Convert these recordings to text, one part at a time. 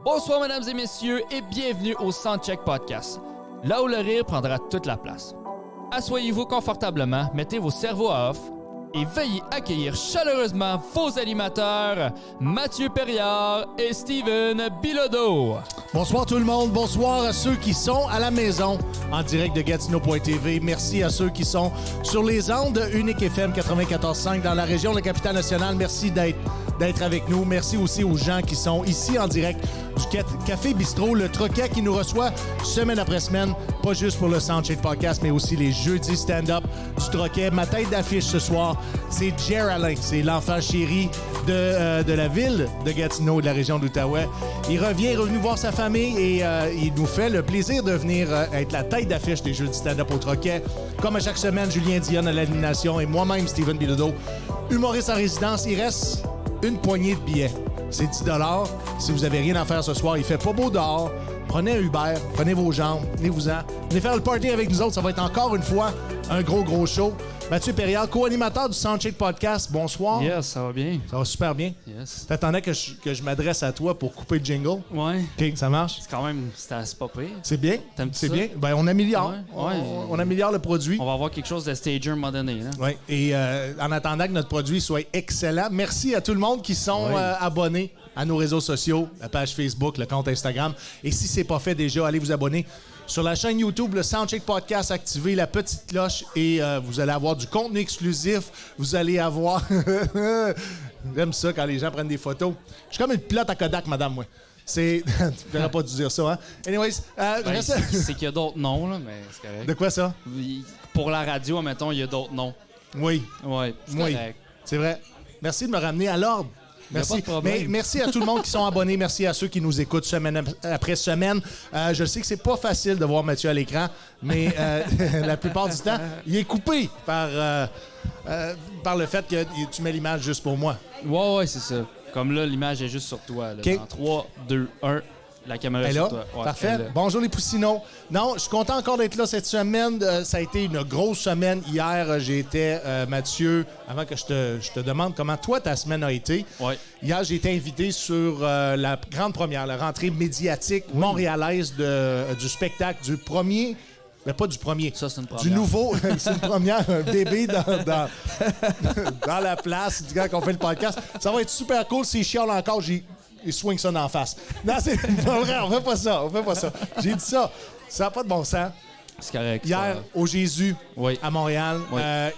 Bonsoir mesdames et messieurs et bienvenue au Soundcheck Podcast, là où le rire prendra toute la place. Asseyez-vous confortablement, mettez vos cerveaux à off et veuillez accueillir chaleureusement vos animateurs, Mathieu Perriard et Steven Bilodeau. Bonsoir tout le monde, bonsoir à ceux qui sont à la maison en direct de Gatineau.tv. Merci à ceux qui sont sur les ondes de Unique FM 94.5 dans la région de la Capitale-Nationale. Merci d'être avec nous. Merci aussi aux gens qui sont ici en direct du Café Bistrot, le Troquet qui nous reçoit semaine après semaine, pas juste pour le Soundcheck Podcast, mais aussi les jeudis stand-up du Troquet. Ma tête d'affiche ce soir, c'est Jer Alain, c'est l'enfant chéri de la ville de Gatineau, de la région d'Outaouais. Il est revenu voir sa famille et il nous fait le plaisir de venir être la tête d'affiche des jeudis stand-up au Troquet. Comme à chaque semaine, Julien Dionne à l'animation et moi-même, Steven Bilodeau, humoriste en résidence. Il reste une poignée de billets. C'est 10 $. Si vous avez rien à faire ce soir, il fait pas beau dehors. Prenez un Uber, prenez vos jambes, venez-vous-en. Venez faire le party avec nous autres. Ça va être encore une fois un gros show. Mathieu Perriard, co-animateur du Soundcheck Podcast. Bonsoir. Yes, ça va bien. Ça va super bien. Yes. T'attendais que je m'adresse à toi pour couper le jingle? Ouais. OK, ça marche? C'est quand même, c'est pas pire. C'est bien? T'aimes-tu C'est ça? bien? Ben, on améliore. Ouais. On améliore le produit. On va avoir quelque chose de stager à un moment donné. Là. Oui, et en attendant que notre produit soit excellent, merci à tout le monde qui sont abonnés à nos réseaux sociaux, la page Facebook, le compte Instagram. Et si c'est pas fait déjà, allez vous abonner sur la chaîne YouTube, le Soundcheck Podcast, activez la petite cloche et vous allez avoir du contenu exclusif. Vous allez avoir... J'aime ça quand les gens prennent des photos. Je suis comme une pilote à Kodak, madame, moi. C'est... tu n'aurais pas dû dire ça, hein? Anyways, c'est qu'il y a d'autres noms, là, mais c'est correct. De quoi ça? Pour la radio, mettons, il y a d'autres noms. Oui. Ouais, c'est correct. C'est vrai. Merci de me ramener à l'ordre. Merci. Mais merci à tout le monde qui sont abonnés. Merci à ceux qui nous écoutent semaine après semaine. Je sais que c'est pas facile de voir Mathieu à l'écran, mais la plupart du temps, il est coupé par le fait que tu mets l'image juste pour moi. Ouais, c'est ça. Comme là, l'image est juste sur toi. Là. Okay. En 3, 2, 1, la caméra est sur toi. Ouais, parfait. Bonjour les poussinots. Non, je suis content encore d'être là cette semaine. Ça a été une grosse semaine. Hier, j'étais, Mathieu, avant que je te demande comment toi, ta semaine a été. Ouais. Hier, j'ai été invité sur la grande première, la rentrée médiatique montréalaise du spectacle du premier... Mais pas du premier. Ça, c'est une première. Du nouveau. C'est une première, un bébé dans la place du gars qu'on fait le podcast. Ça va être super cool. S'il chiale encore, il swing ça d'en face. Non, c'est pas vrai. On fait pas ça. J'ai dit ça. Ça n'a pas de bon sens. C'est correct. Hier, au Jésus, à Montréal,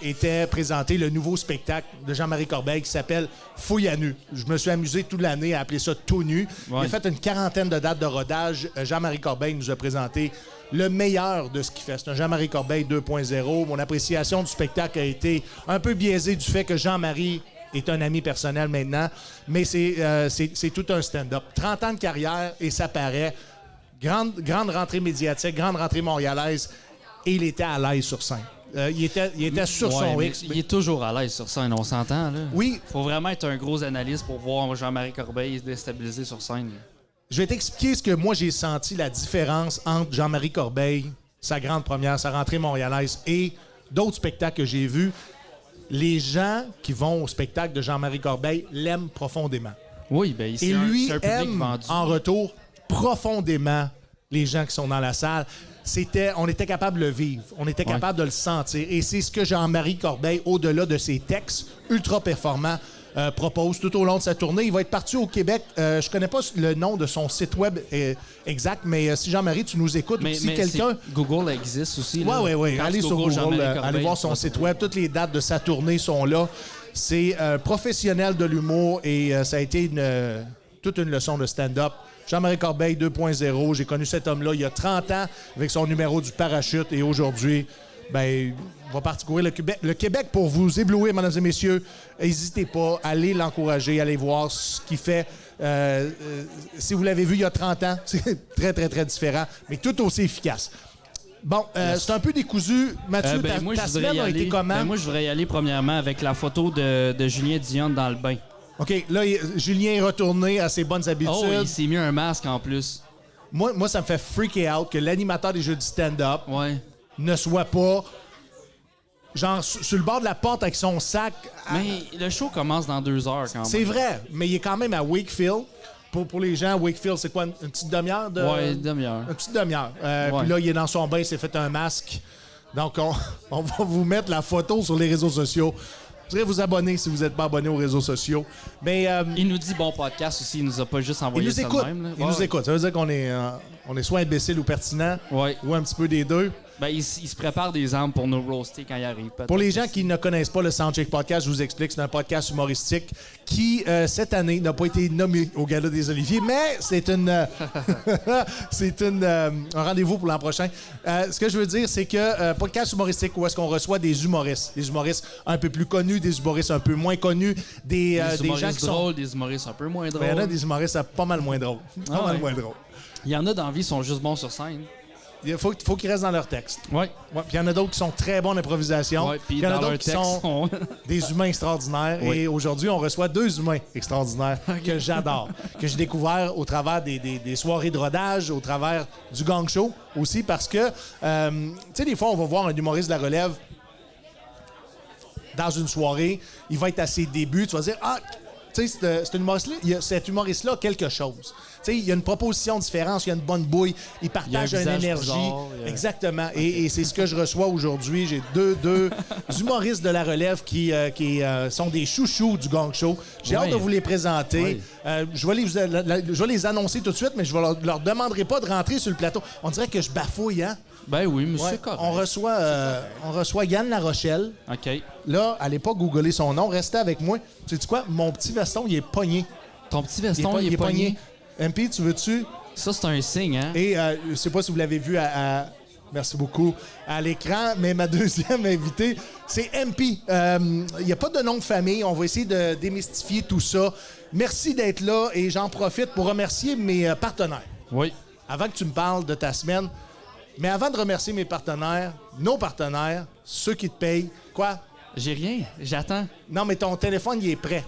était présenté le nouveau spectacle de Jean-Marie Corbeil qui s'appelle Fouille à nu. Je me suis amusé toute l'année à appeler ça Tout nu. Il a fait une quarantaine de dates de rodage. Jean-Marie Corbeil nous a présenté le meilleur de ce qu'il fait. C'est un Jean-Marie Corbeil 2.0. Mon appréciation du spectacle a été un peu biaisée du fait que Jean-Marie est un ami personnel maintenant, mais c'est tout un stand-up. 30 ans de carrière et ça paraît. Grande rentrée médiatique, grande rentrée montréalaise, et il était à l'aise sur scène. Il était sur son X. Il est toujours à l'aise sur scène, on s'entend. Là. Oui. Faut vraiment être un gros analyste pour voir Jean-Marie Corbeil se déstabiliser sur scène. Je vais t'expliquer ce que moi j'ai senti, la différence entre Jean-Marie Corbeil, sa grande première, sa rentrée montréalaise, et d'autres spectacles que j'ai vus. Les gens qui vont au spectacle de Jean-Marie Corbeil l'aiment profondément. Oui, bien et lui c'est un public aime vendu. En retour profondément les gens qui sont dans la salle. On était capable de le vivre, on était capable de le sentir. Et c'est ce que Jean-Marie Corbeil, au-delà de ses textes ultra performants, propose tout au long de sa tournée. Il va être parti au Québec. Je connais pas le nom de son site web exact, mais si Jean-Marie, tu nous écoutes, ou si quelqu'un... Google existe aussi. Oui. Allez sur Google, allez voir son site web. Toutes les dates de sa tournée sont là. C'est professionnel de l'humour et ça a été toute une leçon de stand-up. Jean-Marie Corbeil 2.0. J'ai connu cet homme-là il y a 30 ans avec son numéro du parachute et aujourd'hui... Ben, on va parcourir le Québec pour vous éblouir, mesdames et messieurs. N'hésitez pas, allez l'encourager, allez voir ce qu'il fait. Si vous l'avez vu il y a 30 ans, c'est très, très, très différent, mais tout aussi efficace. Bon, c'est un peu décousu. Mathieu, ta semaine a été comment? Moi, je voudrais y aller premièrement avec la photo de Julien Dionne dans le bain. OK, là, Julien est retourné à ses bonnes habitudes. Oh, il s'est mis un masque en plus. Moi, ça me fait freaker out que l'animateur des jeux du stand-up... Ouais. ne soit pas genre sur le bord de la porte avec son sac. Mais le show commence dans 2 heures quand même. C'est vrai, mais il est quand même à Wakefield pour les gens, Wakefield, c'est quoi, une petite demi-heure? Ouais, une demi-heure. Une petite demi-heure. Ouais. Puis là, il est dans son bain, il s'est fait un masque. Donc, on va vous mettre la photo sur les réseaux sociaux. Vous pourrez vous abonner si vous n'êtes pas abonné aux réseaux sociaux. Mais, il nous dit bon podcast aussi, il nous a pas juste il envoyé nous ça de écoute. même. Là. Il nous écoute. Ça veut dire qu'on est soit imbécile ou pertinent, Ouais. ou un petit peu des deux. Ben, il se prépare des armes pour nous roaster quand il arrive. Peut-être. Pour les gens qui ne connaissent pas le Soundcheck Podcast, je vous explique, c'est un podcast humoristique qui, cette année, n'a pas été nommé au Gala des Oliviers, mais c'est un rendez-vous pour l'an prochain. Ce que je veux dire, c'est que podcast humoristique où est-ce qu'on reçoit des humoristes un peu plus connus, des humoristes un peu moins connus, des humoristes gens qui sont... drôles, des humoristes un peu moins drôles. Ben, il y en a des humoristes pas mal moins drôles. Moins drôles. Il y en a dans la vie qui sont juste bons sur scène. Il faut qu'ils restent dans leur texte. Ouais. Ouais, puis il y en a d'autres qui sont très bons en improvisation. Ouais, puis il y en a dans d'autres leur qui texte, sont des humains extraordinaires. Oui. Et aujourd'hui, on reçoit 2 humains extraordinaires que j'adore, que j'ai découvert au travers des soirées de rodage, au travers du gang show aussi, parce que, tu sais, des fois, on va voir un humoriste de la relève dans une soirée, il va être à ses débuts, tu vas dire, ah, tu sais, cet humoriste-là a quelque chose. Tu sais, il y a une proposition différente, il y a une bonne bouille, il partage une énergie. Exactement. Et c'est ce que je reçois aujourd'hui. J'ai deux humoristes de la relève qui sont des chouchous du gang show. J'ai hâte de vous les présenter. Je vais les annoncer tout de suite, mais je ne leur demanderai pas de rentrer sur le plateau. On dirait que je bafouille, hein? Ben oui, mais c'est correct. On reçoit Yann Larochelle. OK. Là, allez pas googler son nom. Restez avec moi. Tu sais quoi? Mon petit veston, il est pogné. Ton petit veston, il est pogné. MP, tu veux-tu? Ça, c'est un signe, hein? Et je sais pas si vous l'avez vu merci beaucoup, à l'écran, mais ma deuxième invitée, c'est MP. Il n'y a pas de nom de famille. On va essayer de démystifier tout ça. Merci d'être là et j'en profite pour remercier mes partenaires. Oui. Avant que tu me parles de ta semaine, mais avant de remercier mes partenaires, nos partenaires, ceux qui te payent, quoi? J'ai rien. J'attends. Non, mais ton téléphone, il est prêt.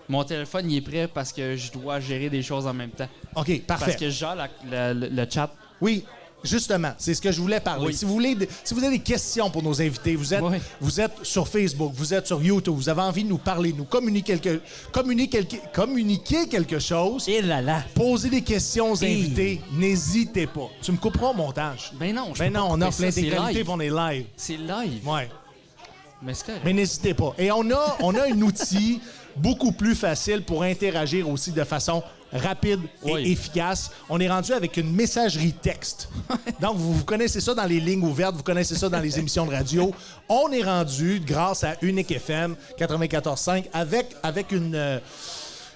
Mon téléphone, il est prêt parce que je dois gérer des choses en même temps. OK, parfait. Parce que je gère le chat. Oui, justement, c'est ce que je voulais parler. Oui. Si vous avez des questions pour nos invités, vous êtes sur Facebook, vous êtes sur YouTube, vous avez envie de nous parler, nous communiquer quelque chose, Et là là. poser des questions aux invités, n'hésitez pas. Tu me couperas au montage. Ben non, On offre ça, c'est l'intégralité live. pour les lives. C'est live. Ouais. Mais c'est correct. Mais n'hésitez pas. Et on a un outil beaucoup plus facile pour interagir aussi de façon rapide et efficace. On est rendu avec une messagerie texte. Donc, vous connaissez ça dans les lignes ouvertes, vous connaissez ça dans les émissions de radio. On est rendu, grâce à Unique FM 94.5, avec une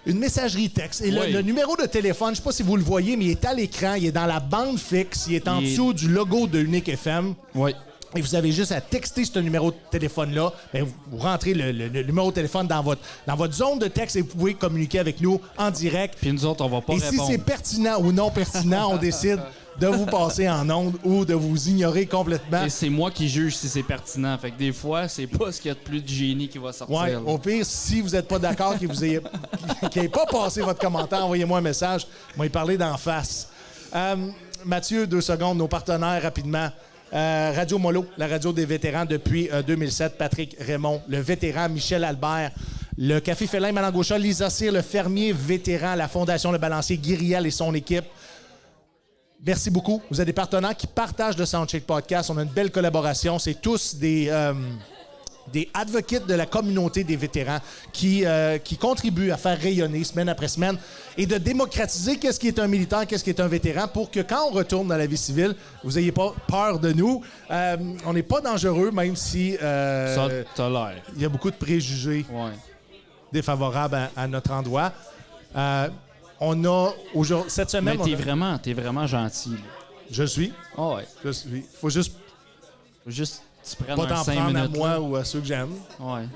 messagerie texte. Et le numéro de téléphone, je ne sais pas si vous le voyez, mais il est à l'écran, il est dans la bande fixe, il est en dessous du logo de Unique FM. Oui. Et vous avez juste à texter ce numéro de téléphone-là. Bien, vous rentrez le numéro de téléphone dans votre zone de texte et vous pouvez communiquer avec nous en direct. Puis nous autres, on va pas et répondre. Si c'est pertinent ou non pertinent, on décide de vous passer en ondes ou de vous ignorer complètement. Et c'est moi qui juge si c'est pertinent. Fait que des fois, c'est pas ce qu'il y a de plus de génie qui va sortir. Ouais, là. au pire, si vous n'êtes pas d'accord qu'il n'ait pas passé votre commentaire, envoyez-moi un message. Moi, y parler d'en face. Mathieu, 2 secondes, nos partenaires rapidement. Radio Molo, la radio des vétérans depuis 2007. Patrick Raymond, le vétéran. Michel Albert, le Café Félin Malangocha. Lisa Cyr, le fermier vétéran. La Fondation Le Balancier, Guiriel et son équipe. Merci beaucoup. Vous êtes des partenaires qui partagent le Soundcheck Podcast. On a une belle collaboration. C'est tous des advocates de la communauté des vétérans qui contribuent à faire rayonner semaine après semaine et de démocratiser qu'est-ce qui est un militaire, qu'est-ce qui est un vétéran pour que quand on retourne dans la vie civile, vous n'ayez pas peur de nous. On n'est pas dangereux, même si Ça, t'as l'air. il y a beaucoup de préjugés défavorables à notre endroit. On a aujourd'hui, cette semaine... Mais t'es vraiment gentil. Là. Je suis. Oh ouais. Je suis. Faut juste Faut juste que tu prennes pas un t'en 5 prendre minutes. à moi là. ou à ceux que j'aime. Ouais.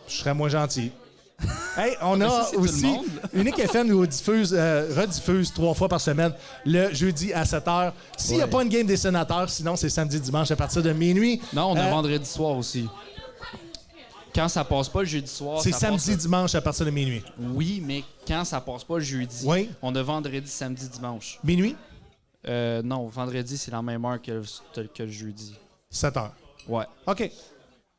Je serais moins gentil. Hey, on Mais a ça, c'est tout le aussi monde. Unique FM nous rediffuse 3 fois par semaine le jeudi à 7h. S'il n'y a pas une game des sénateurs, sinon c'est samedi dimanche à partir de minuit. Non, on a vendredi soir aussi. Quand ça passe pas le jeudi soir, C'est ça samedi passe... dimanche à partir de minuit. Oui, mais quand ça passe pas le jeudi, Oui. on a vendredi, samedi, dimanche. Minuit, Non, vendredi, c'est la même heure que le jeudi. 7h. Ouais. OK.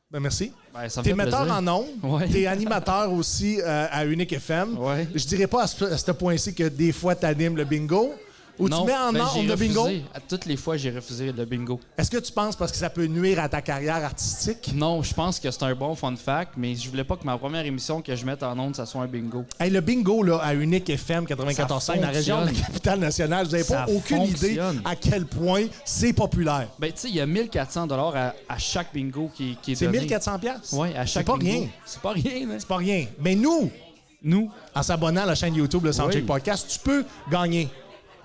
Ben merci. Ben, ça me T'es fait metteur plaisir. en ondes, Ouais. t'es animateur aussi à Unique FM. Ouais. Je dirais pas à ce point-ci que des fois t'animes le bingo. Ou Non, tu mets en ben, ondes j'ai le bingo. refusé. À toutes les fois, j'ai refusé le bingo. Est-ce que tu penses parce que ça peut nuire à ta carrière artistique? Non, je pense que c'est un bon fun fact, mais je voulais pas que ma première émission que je mette en ondes, ça soit un bingo. Hey, le bingo là, à Unique FM 94.5 dans la région de la fonctionne. capitale nationale, vous n'avez pas Ça aucune idée fonctionne. à quel point c'est populaire. Ben, tu sais, il y a 1400 $ à chaque bingo qui est C'est donné. 1400 pièces. Oui, à chaque C'est pas bingo. rien. C'est pas rien, mais... C'est pas rien. Mais nous, en s'abonnant à la chaîne YouTube, le Soundcheck Oui. Podcast, tu peux gagner.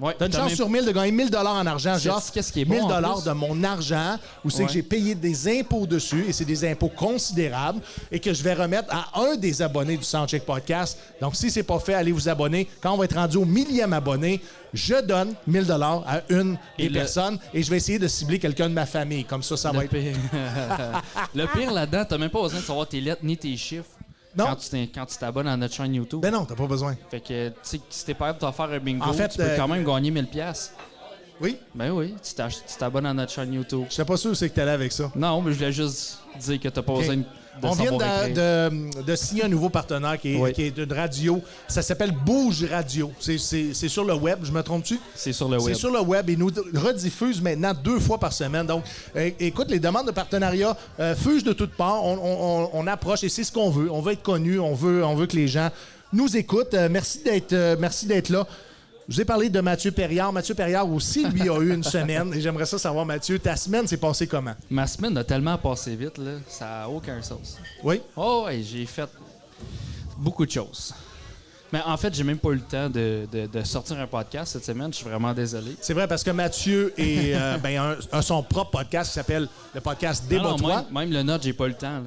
Ouais, T'as une chance sur 1000 de gagner 1000 $ en argent. C'est- J'offre qu'est-ce qui est 1000 bon, en plus? de mon argent où c'est Ouais. que j'ai payé des impôts dessus et c'est des impôts considérables et que je vais remettre à un des abonnés du Soundcheck Podcast. Donc, si c'est pas fait, allez vous abonner. Quand on va être rendu au 1000e abonné, je donne 1000 $ à une des Et le- personnes et je vais essayer de cibler quelqu'un de ma famille. Comme ça va Le être... pire, le pire là-dedans, t'as même pas besoin de savoir tes lettres ni tes chiffres Non. quand tu t'abonnes à notre chaîne YouTube. Ben non, t'as pas besoin. Fait que, tu sais, si t'es pas capable de te faire un bingo, En fait, tu peux quand même gagner 1000$. Oui? Ben oui, tu t'abonnes à notre chaîne YouTube. Je sais pas sûr où c'est que t'allais avec ça. Non, mais je voulais juste dire que t'as pas besoin de On vient savoir écrire. de signer un nouveau partenaire qui Oui. est une radio. Ça s'appelle Bouge Radio. C'est sur le web, je me trompe-tu? C'est sur le C'est web. sur le web et nous rediffuse maintenant 2 fois par semaine. Donc, écoute, les demandes de partenariat fusent de toutes parts. On approche et c'est ce qu'on veut. On veut être connu. On veut que les gens nous écoutent. Merci d'être là. Je vous ai parlé de Mathieu Perriard. Mathieu Perriard aussi, lui, a eu une semaine. Et j'aimerais ça savoir, Mathieu, ta semaine s'est passée comment? Ma semaine a tellement passé vite, là, ça n'a aucun sens. Oui? Oh, ouais, j'ai fait beaucoup de choses. Mais en fait, j'ai même pas eu le temps de sortir un podcast cette semaine. Je suis vraiment désolé. C'est vrai, parce que Mathieu a son propre podcast qui s'appelle le podcast Non, Débat-toi. même le nôtre, j'ai pas eu le temps. Là.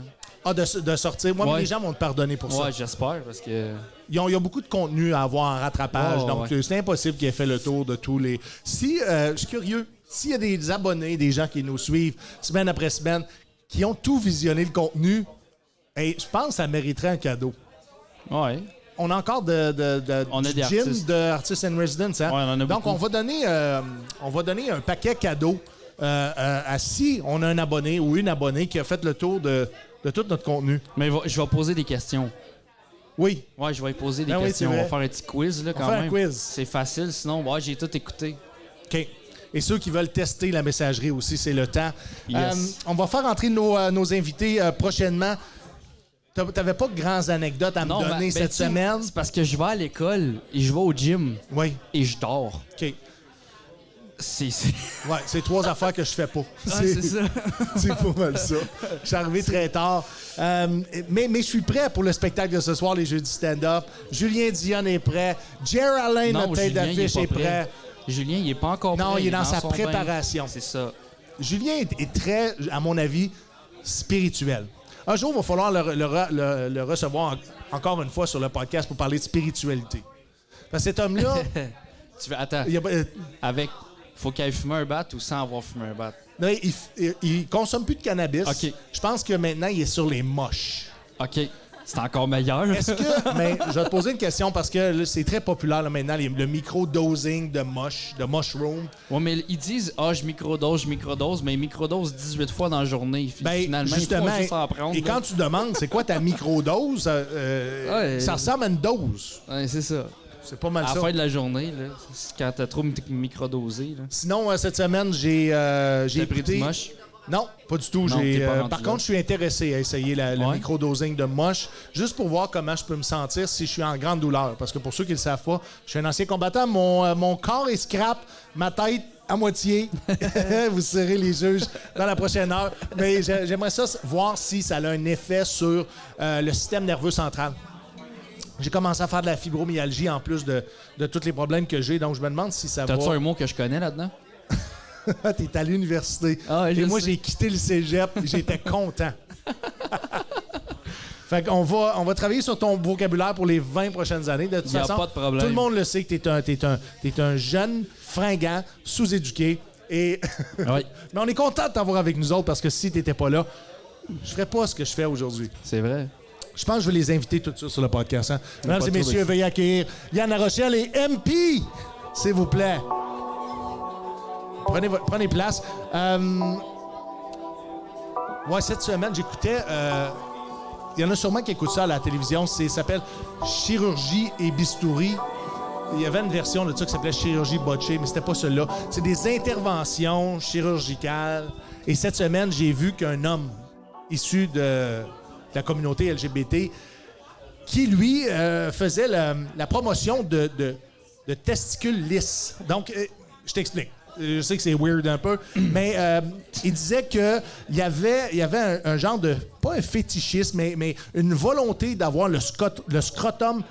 Ah, de sortir. Moi, mais Ouais. les gens vont te pardonner pour ça. Ouais, j'espère, parce que... Il y a beaucoup de contenu à avoir en rattrapage, Oh, donc ouais. c'est impossible qu'il ait fait le tour de tous les... Si, je suis curieux, s'il y a des abonnés, des gens qui nous suivent semaine après semaine, qui ont tout visionné le contenu, je pense que ça mériterait un cadeau. Ouais. On a encore On a du des gin artistes. de Artists in Residence. Hein? Ouais, on en a donc, beaucoup. on va donner un paquet cadeau à si on a un abonné ou une abonnée qui a fait le tour de tout notre contenu. Mais je vais poser des questions. Oui. Ouais, je vais poser des Ben oui, questions. c'est On va vrai. faire un petit quiz, là, On quand va faire un même. quiz. C'est facile, sinon, ouais, j'ai tout écouté. OK. Et ceux qui veulent tester la messagerie aussi, c'est le temps. Yes. On va faire entrer nos invités prochainement. T'avais pas de grandes anecdotes à me donner cette tu sais, semaine? C'est parce que je vais à l'école et je vais au gym Oui. et je dors. OK. C'est... Ouais, c'est 3 affaires que je fais pas. c'est ça. C'est pas mal ça. Je suis arrivé très tard. Mais je suis prêt pour le spectacle de ce soir, les jeudis stand-up. Julien Dion est prêt. Jerry Allen, Non, notre tête Julien, il d'affiche, pas est prêt. Julien, il est pas encore prêt. Non, il est dans sa son bain. préparation. C'est ça. Julien est très, à mon avis, spirituel. Un jour, il va falloir le recevoir encore une fois sur le podcast pour parler de spiritualité. Parce que cet homme-là, Attends, il, faut qu'il aille fumer un bat ou sans avoir fumé un bat? non, il consomme plus de cannabis. OK. Je pense que maintenant, il est sur les moches. OK. C'est encore meilleur. Est-ce que... Mais je vais te poser une question parce que là, c'est très populaire là, maintenant, le micro-dosing de mushroom. Ouais, mais ils disent « Ah, je microdose, mais ils microdose 18 fois dans la journée. » Ben, Finalement, justement, il faut juste en prendre. et là. quand tu demandes c'est quoi ta microdose, Ouais. ça ressemble à une dose. Ouais, c'est ça. C'est pas mal À la ça. fin de la journée, là, c'est quand t'as trop microdosé. Là. Sinon, cette semaine, j'ai T'as pris écouté... du moche? Non, pas du tout. Non, t'es pas rendu par là. contre, je suis intéressé à essayer le Ouais. microdosing de moche, juste pour voir comment je peux me sentir si je suis en grande douleur. Parce que pour ceux qui ne le savent pas, je suis un ancien combattant. Mon corps est scrap, ma tête à moitié. Vous serez les juges dans la prochaine heure. Mais j'aimerais ça voir si ça a un effet sur le système nerveux central. J'ai commencé à faire de la fibromyalgie en plus de tous les problèmes que j'ai. Donc, je me demande si ça va... T'as-tu un mot que je connais là-dedans? T'es à l'université. Ah, je et moi, sais. j'ai quitté le cégep et j'étais content. Fait qu'on va travailler sur ton vocabulaire pour les 20 prochaines années. De toute Y a façon, pas de problème. tout le monde le sait que t'es un jeune, fringant, sous-éduqué. Et Oui. Mais on est content de t'avoir avec nous autres parce que si t'étais pas là, je ferais pas ce que je fais aujourd'hui. C'est vrai. Je pense que je vais les inviter tout de suite sur le podcast. Hein? Mesdames pas et trop messieurs, d'excès. veuillez accueillir Yann Larochelle et MP, s'il vous plaît. Prenez place. Ouais, cette semaine, j'écoutais... Il y en a sûrement qui écoutent ça à la télévision. Ça s'appelle Chirurgie et bistouri. Il y avait une version de ça qui s'appelait Chirurgie botchée, mais c'était pas celle-là. C'est des interventions chirurgicales. Et cette semaine, j'ai vu qu'un homme issu de la communauté LGBT qui, lui, faisait la promotion de testicules lisses. Donc, je t'explique. Je sais que c'est weird un peu, mais il disait qu'il y avait un genre de... Pas un fétichisme, mais une volonté d'avoir le scrotum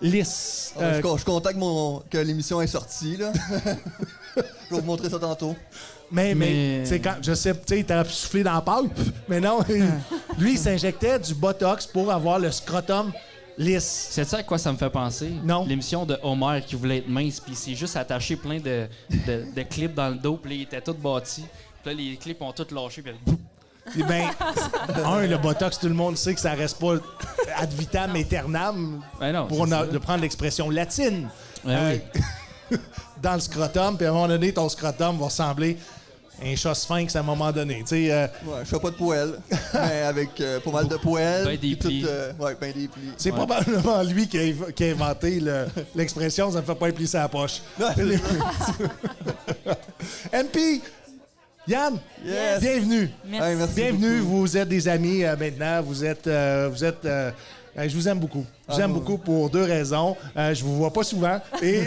lisse. Je suis content que l'émission est sortie, là. Je vais vous montrer ça tantôt. Mais c'est quand je sais, tu sais, il t'a soufflé dans la pâte, mais non, lui il s'injectait du botox pour avoir le scrotum lisse. C'est ça à quoi ça me fait penser? Non. L'émission de Homer qui voulait être mince, puis il s'est juste attaché plein de clips dans le dos, puis il était tout bâti. Puis là, les clips ont tous lâché, puis Eh bien, le botox, tout le monde sait que ça reste pas ad vitam aeternam, ben non, pour de prendre l'expression latine. Ouais, Dans le scrotum, puis à un moment donné, ton scrotum va ressembler à un chat sphinx à un moment donné. Tu sais, Ouais, je fais pas de poêle, mais avec pas mal de poêle. Ben des plis. Ouais, ben des plis. c'est probablement lui qui a inventé l'expression « ça me fait pas plisser sa poche ». MP, Yann, Yes. bienvenue. Merci. Hey, merci Bienvenue, beaucoup. vous êtes des amis maintenant. Vous êtes je vous aime beaucoup. Je vous aime beaucoup pour deux raisons. Je vous vois pas souvent et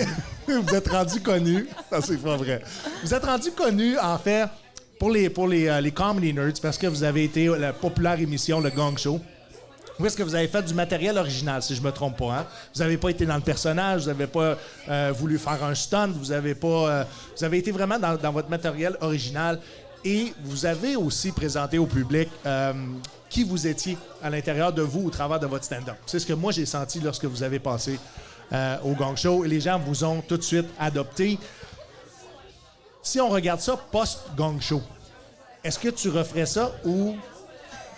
vous êtes rendus connus. Ça, c'est pas vrai. Vous êtes rendus connus, en fait, pour les Comedy Nerds parce que vous avez été la populaire émission Le Gong Show. Où est-ce que vous avez fait du matériel original, si je me trompe pas, hein? Vous n'avez pas été dans le personnage, vous n'avez pas voulu faire un stunt, vous avez été vraiment dans votre matériel original et vous avez aussi présenté au public qui vous étiez à l'intérieur de vous au travers de votre stand-up. C'est ce que moi j'ai senti lorsque vous avez passé au Gong Show et les gens vous ont tout de suite adopté. Si on regarde ça post-Gong Show, est-ce que tu referais ça ou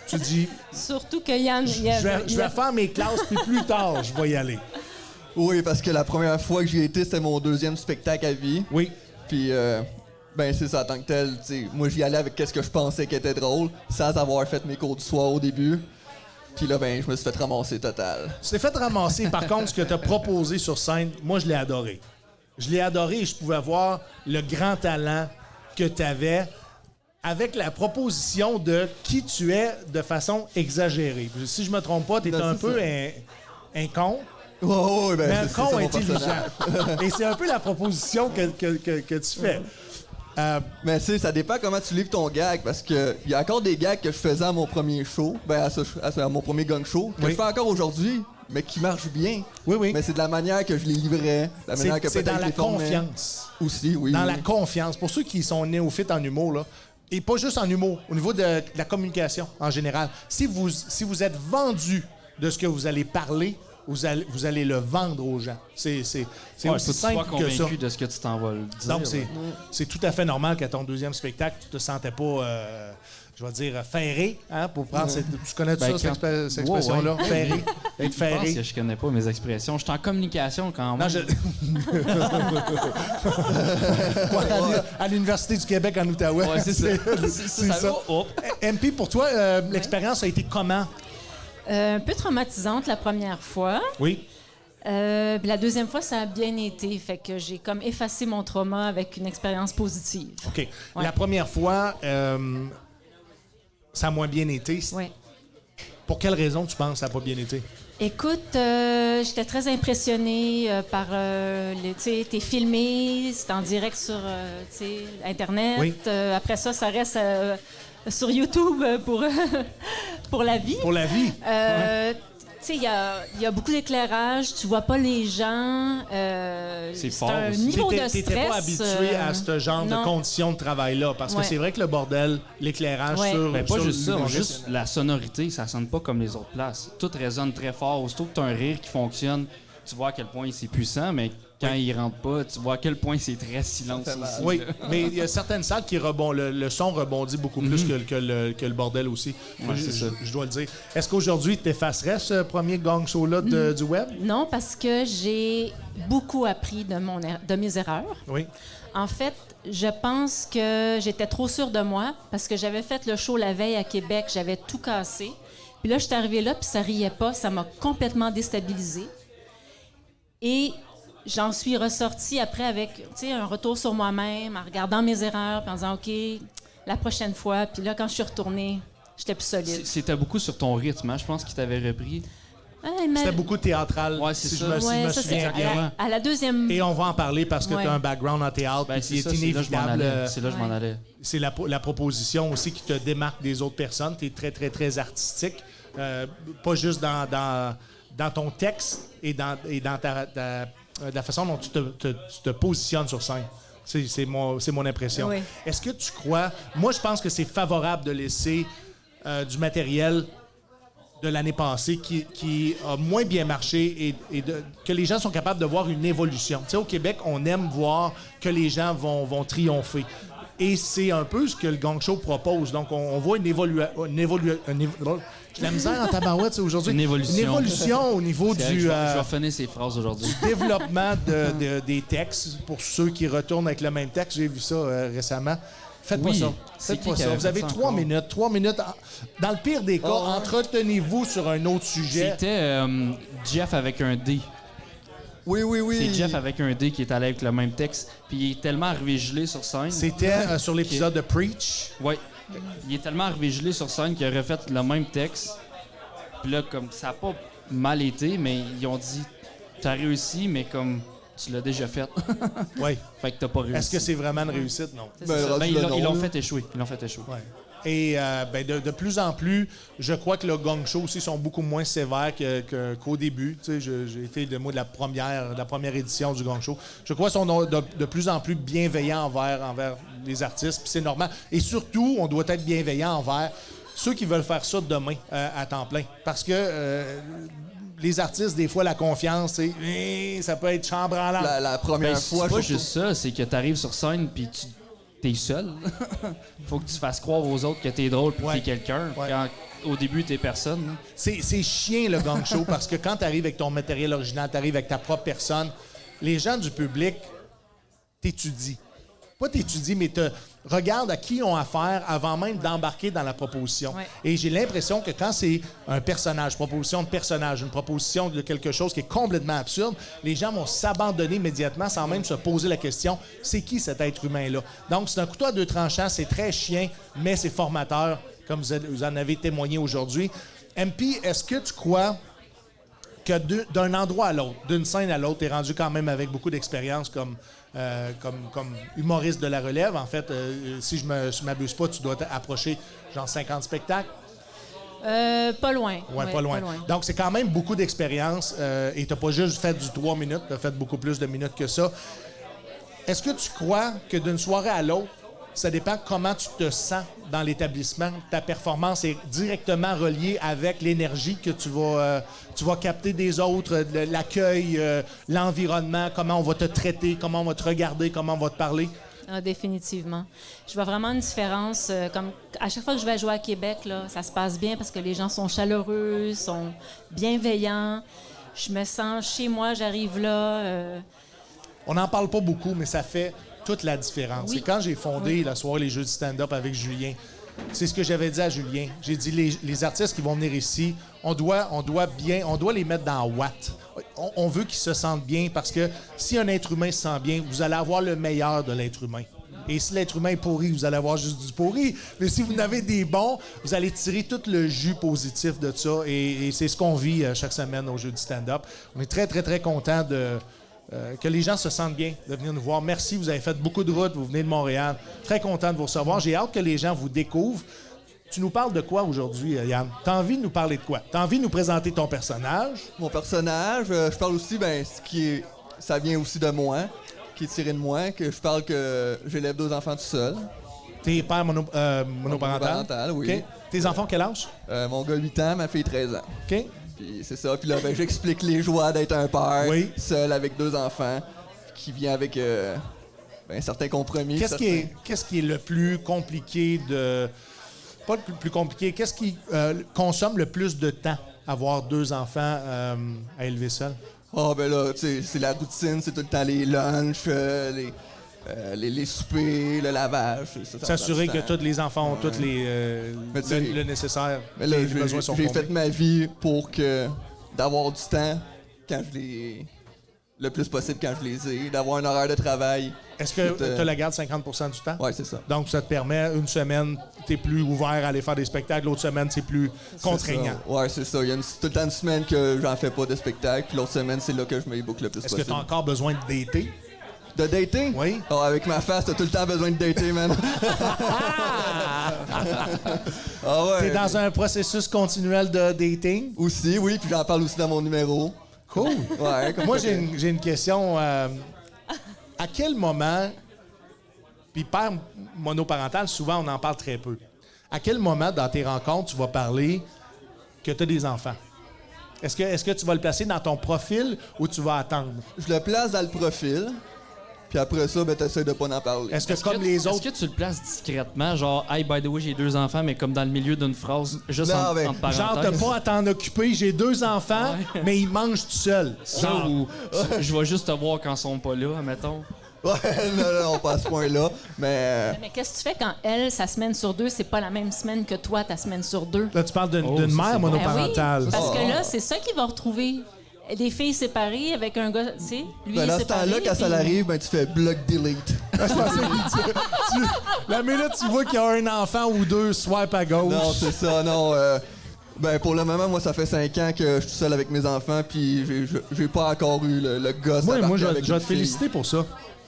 tu dis... Surtout que Yann... Je vais faire mes classes, puis plus tard, je vais y aller. Oui, parce que la première fois que j'y ai été, c'était mon deuxième spectacle à vie. Oui. Puis, ben c'est ça, en tant que tel, tu sais, moi j'y allais avec qu'est-ce que je pensais qui était drôle, sans avoir fait mes cours du soir au début. Puis là, ben, je me suis fait ramasser total. Tu t'es fait ramasser. Par contre, ce que tu as proposé sur scène, moi, je l'ai adoré. Je l'ai adoré et je pouvais voir le grand talent que tu avais avec la proposition de qui tu es de façon exagérée. Si je me trompe pas, tu es Ben, un c'est peu ça. un con, Oh, ben, mais un c'est con mon intelligent. personnage. Et c'est un peu la proposition que tu fais. Mais tu sais, ça dépend comment tu livres ton gag, parce que il y a encore des gags que je faisais à mon premier show, ben à mon premier Gong Show, que Oui. je fais encore aujourd'hui, mais qui marchent bien. Oui, oui. Mais c'est de la manière que je les livrais, la manière que C'est peut-être dans la les formais. confiance. Aussi, oui. Dans oui. la confiance. Pour ceux qui sont néophytes en humour, là, et pas juste en humour, au niveau de la communication en général, si vous êtes vendu de ce que vous allez parler, vous allez le vendre aux gens. C'est aussi faut que tu sois simple que ça. convaincu de ce que tu t'en vas le dire. Donc, là. c'est tout à fait normal qu'à ton deuxième spectacle, tu te sentais pas, je vais dire, ferré, hein, pour prendre cette... Tu connais Ben, ça, cette quand- cette expression-là? Ouais. Ferré. Être Je pense ferré. que je connais pas mes expressions. Je suis en communication quand même. Non, Quoi, à l'Université du Québec en Outaouais. Ouais, c'est ça. C'est ça. Oh, oh. MP, pour toi, l'expérience a été comment? Un peu traumatisante la première fois. Oui. Puis la deuxième fois, ça a bien été. Fait que j'ai comme effacé mon trauma avec une expérience positive. OK. Ouais. La première fois, ça a moins bien été. Oui. Pour quelle raison tu penses que ça n'a pas bien été? Écoute, j'étais très impressionnée par... tu sais, t'es filmé, c'est en direct sur tu sais, Internet. Oui. Après ça, ça reste sur YouTube pour, pour la vie. Pour la vie? Tu sais, il y a beaucoup d'éclairage, tu vois pas les gens. C'est fort un aussi. niveau de T'étais stress. pas habitué à ce genre non. de conditions de travail-là. Parce que Ouais. c'est vrai que le bordel, l'éclairage Ouais. sur... Ben, pas sur juste ça, l'humoriste, juste la sonorité, ça sonne pas comme les autres places. Tout résonne très fort. Aussitôt que tu as un rire qui fonctionne, tu vois à quel point c'est puissant, mais quand il rentre pas, tu vois à quel point c'est très silence Ça fait mal. aussi. Oui, là. mais il y a certaines salles qui rebondissent. Le son rebondit beaucoup plus que le bordel aussi. Ouais, c'est ça. Je dois le dire. Est-ce qu'aujourd'hui, tu effacerais ce premier gang show-là du web? Non, parce que j'ai beaucoup appris de mes erreurs. Oui. En fait, je pense que j'étais trop sûre de moi parce que j'avais fait le show la veille à Québec, j'avais tout cassé. Puis là, je suis arrivée là, puis ça riait pas, ça m'a complètement déstabilisée. Et j'en suis ressortie après avec un retour sur moi-même, en regardant mes erreurs, puis en disant OK, la prochaine fois. Puis là, quand je suis retournée, j'étais plus solide. C'était beaucoup sur ton rythme, hein? Je pense qu'il t'avait repris. C'était beaucoup théâtral, Ouais, c'est si ça. je me Ouais, ça, souviens c'est bien. à la deuxième. Et on va en parler parce que Ouais. tu as un background en théâtre Ben, qui est ça, c'est là que je m'en inévitable. allais. C'est là que je m'en allais. C'est la proposition aussi qui te démarque des autres personnes. Tu es très, très, très artistique. Pas juste dans ton texte et dans la façon dont tu te positionnes sur scène. C'est mon impression. Oui. Est-ce que tu crois... Moi, je pense que c'est favorable de laisser du matériel de l'année passée qui a moins bien marché et que les gens sont capables de voir une évolution. Tu sais, au Québec, on aime voir que les gens vont triompher. Et c'est un peu ce que le Gang Show propose. Donc, on voit j'ai la misère en tabarouette ça, aujourd'hui. Une évolution. Une évolution au niveau C'est vrai que du je vais finir ces phrases aujourd'hui. développement des textes. Pour ceux qui retournent avec le même texte, j'ai vu ça récemment. Faites pas Oui. ça. C'est Faites qui pas qui ça. avait Vous fait avez ça 3 encore? minutes. 3 minutes. Dans le pire des cas, entretenez-vous sur un autre sujet. C'était Jeff avec un D. Oui. C'est Jeff avec un D qui est allé avec le même texte. Puis il est tellement arrivé gelé sur scène. C'était sur l'épisode de Preach. Oui. Il est tellement arrivé gelé sur scène qu'il a refait le même texte. Puis là, comme ça n'a pas mal été, mais ils ont dit t'as réussi, mais comme tu l'as déjà fait. Oui. Fait que t'as pas réussi. Est-ce que c'est vraiment une réussite? Non. Ben, rendu Ben, là, ils l'ont non, fait échouer. Ils l'ont fait échouer. Ouais. Et de plus en plus, je crois que le Gang Show aussi sont beaucoup moins sévères qu'au début. Tu sais, j'ai été de la première édition du Gang Show. Je crois qu'ils sont de plus en plus bienveillants envers les artistes. Puis c'est normal. Et surtout, on doit être bienveillant envers ceux qui veulent faire ça demain à temps plein. Parce que les artistes, des fois, la confiance, ça peut être chambranlant. La première Ben, fois, c'est pas je juste ça, c'est que t'arrives sur scène puis t'es seul. Faut que tu fasses croire aux autres que t'es drôle puis que Ouais. t'es quelqu'un. Ouais. Quand au début, t'es personne. C'est chiant, le Gang Show, parce que quand tu arrives avec ton matériel original, tu arrives avec ta propre personne, les gens du public t'étudient. Pas t'étudient, mais te regardent à qui ils ont affaire avant même d'embarquer dans la proposition. Ouais. Et j'ai l'impression que quand c'est un personnage, proposition de personnage, une proposition de quelque chose qui est complètement absurde, les gens vont s'abandonner immédiatement sans même se poser la question « c'est qui cet être humain-là? » Donc, c'est un couteau à deux tranchants, c'est très chiant, mais c'est formateur, comme vous en avez témoigné aujourd'hui. MP, est-ce que tu crois que d'un endroit à l'autre, d'une scène à l'autre, tu es rendu quand même avec beaucoup d'expérience comme humoriste de la relève? En fait, si je m'abuse pas, tu dois approcher genre 50 spectacles. Pas loin. Ouais, pas loin. Donc, c'est quand même beaucoup d'expérience et tu n'as pas juste fait du 3 minutes, tu as fait beaucoup plus de minutes que ça. Est-ce que tu crois que d'une soirée à l'autre, ça dépend comment tu te sens dans l'établissement? Ta performance est directement reliée avec l'énergie que tu vas capter des autres, l'accueil, l'environnement, comment on va te traiter, comment on va te regarder, comment on va te parler. Ah, définitivement. Je vois vraiment une différence. Comme à chaque fois que je vais jouer à Québec, là, ça se passe bien parce que les gens sont chaleureux, sont bienveillants. Je me sens chez moi, j'arrive là. On n'en parle pas beaucoup, mais ça fait toute la différence. Oui. Et quand j'ai fondé la soirée Les Jeux du stand-up avec Julien, c'est ce que j'avais dit à Julien. J'ai dit, les artistes qui vont venir ici, on doit les mettre dans Watt. On veut qu'ils se sentent bien parce que si un être humain se sent bien, vous allez avoir le meilleur de l'être humain. Et si l'être humain est pourri, vous allez avoir juste du pourri. Mais si vous en avez des bons, vous allez tirer tout le jus positif de ça. Et c'est ce qu'on vit chaque semaine au Jeux du stand-up. On est très, très, très contents que les gens se sentent bien de venir nous voir. Merci, vous avez fait beaucoup de route, vous venez de Montréal. Très content de vous recevoir. J'ai hâte que les gens vous découvrent. Tu nous parles de quoi aujourd'hui, Yann? T'as envie de nous parler de quoi? T'as envie de nous présenter ton personnage? Mon personnage, je parle aussi, ça vient aussi de moi, qui est tiré de moi, que je parle que j'élève 2 enfants tout seul. T'es père monoparental? Monoparental, oui. OK. Tes enfants, quel âge? Mon gars 8 ans, ma fille 13 ans. OK. Puis c'est ça. Puis là, j'explique les joies d'être un père Oui. seul avec 2 enfants. qui vient avec un certain compromis. Qu'est-ce qui est le plus compliqué de... Pas le plus compliqué, qu'est-ce qui consomme le plus de temps avoir 2 enfants à élever seul? Ah, ben là, tu sais, c'est la routine, c'est tout le temps les lunchs, les soupers, le lavage. S'assurer que tous les enfants ont tous le nécessaire. Mais là, les besoins sont j'ai comblés. fait ma vie pour d'avoir du temps quand le plus possible quand je les ai, d'avoir un horaire de travail. Est-ce que tu la gardes 50% du temps? Ouais, c'est ça. Donc, ça te permet, une semaine, tu es plus ouvert à aller faire des spectacles, l'autre semaine, c'est plus contraignant. Ça. Ouais, c'est ça. Il y a tout le temps une semaine que j'en fais pas de spectacle, puis l'autre semaine, c'est là que je me book le plus Est-ce possible. que tu as encore besoin de dater? De dater? Oui. Oh, avec ma face, t'as tout le temps besoin de dater, man. Ah ouais. T'es dans un processus continuel de dating? Aussi, oui, puis j'en parle aussi dans mon numéro. Cool. Ouais, Moi, j'ai une question. À quel moment, puis père monoparental, souvent, on en parle très peu. À quel moment, dans tes rencontres, tu vas parler que tu as des enfants? Est-ce que tu vas le placer dans ton profil ou tu vas attendre? Je le place dans le profil, puis après ça, ben, t'essaies de pas en parler. Est-ce que comme les autres... Est-ce que tu le places discrètement, genre « Hey, by the way, j'ai 2 enfants », mais comme dans le milieu d'une phrase, juste Non, entre parenthèses? Genre, t'as pas à t'en occuper, j'ai 2 enfants, mais ils mangent tout seuls. Ça, Genre. ou je vais juste te voir quand ils sont pas là, admettons. Ouais, non, pas à ce point-là, mais... Mais qu'est-ce que tu fais quand elle, sa semaine sur 2, c'est pas la même semaine que toi, ta semaine sur 2? Là, tu parles d'une ça, mère c'est bon. monoparentale. Ben oui, parce que là, c'est ça qu'il va retrouver. Des filles séparées avec un gars, tu sais, lui Ben, il est dans ce séparé. temps-là, quand ça puis- l'arrive, ben, tu fais block delete. La minute tu vois qu'il y a un enfant ou 2, swipe à gauche. Non, c'est ça, non. Ben, pour le moment, moi, ça fait 5 ans que je suis seul avec mes enfants, puis j'ai pas encore eu le gosse Moi, d'embarquer je avec vais une te fille. féliciter pour ça.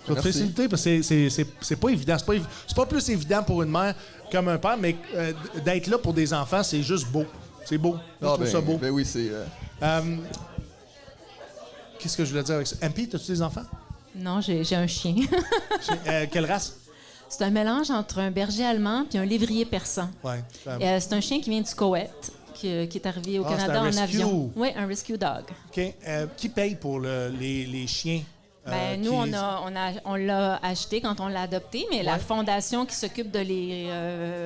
Je vais te Merci. féliciter parce que c'est pas évident. C'est pas plus évident pour une mère comme un père, mais d'être là pour des enfants, c'est juste beau. C'est beau. Je Ah, trouve ça beau. Ben oui, c'est... Qu'est-ce que je voulais dire avec ça? MP, as-tu des enfants? Non, j'ai un chien. Quelle race? C'est un mélange entre un berger allemand et un lévrier persan. Ouais. C'est un chien qui vient du Koweït, qui est arrivé au Ah, c'est Canada un en rescue. avion. Oui, un rescue dog. OK. Qui paye pour les chiens? Nous, on l'a acheté quand on l'a adopté, mais la fondation qui s'occupe de les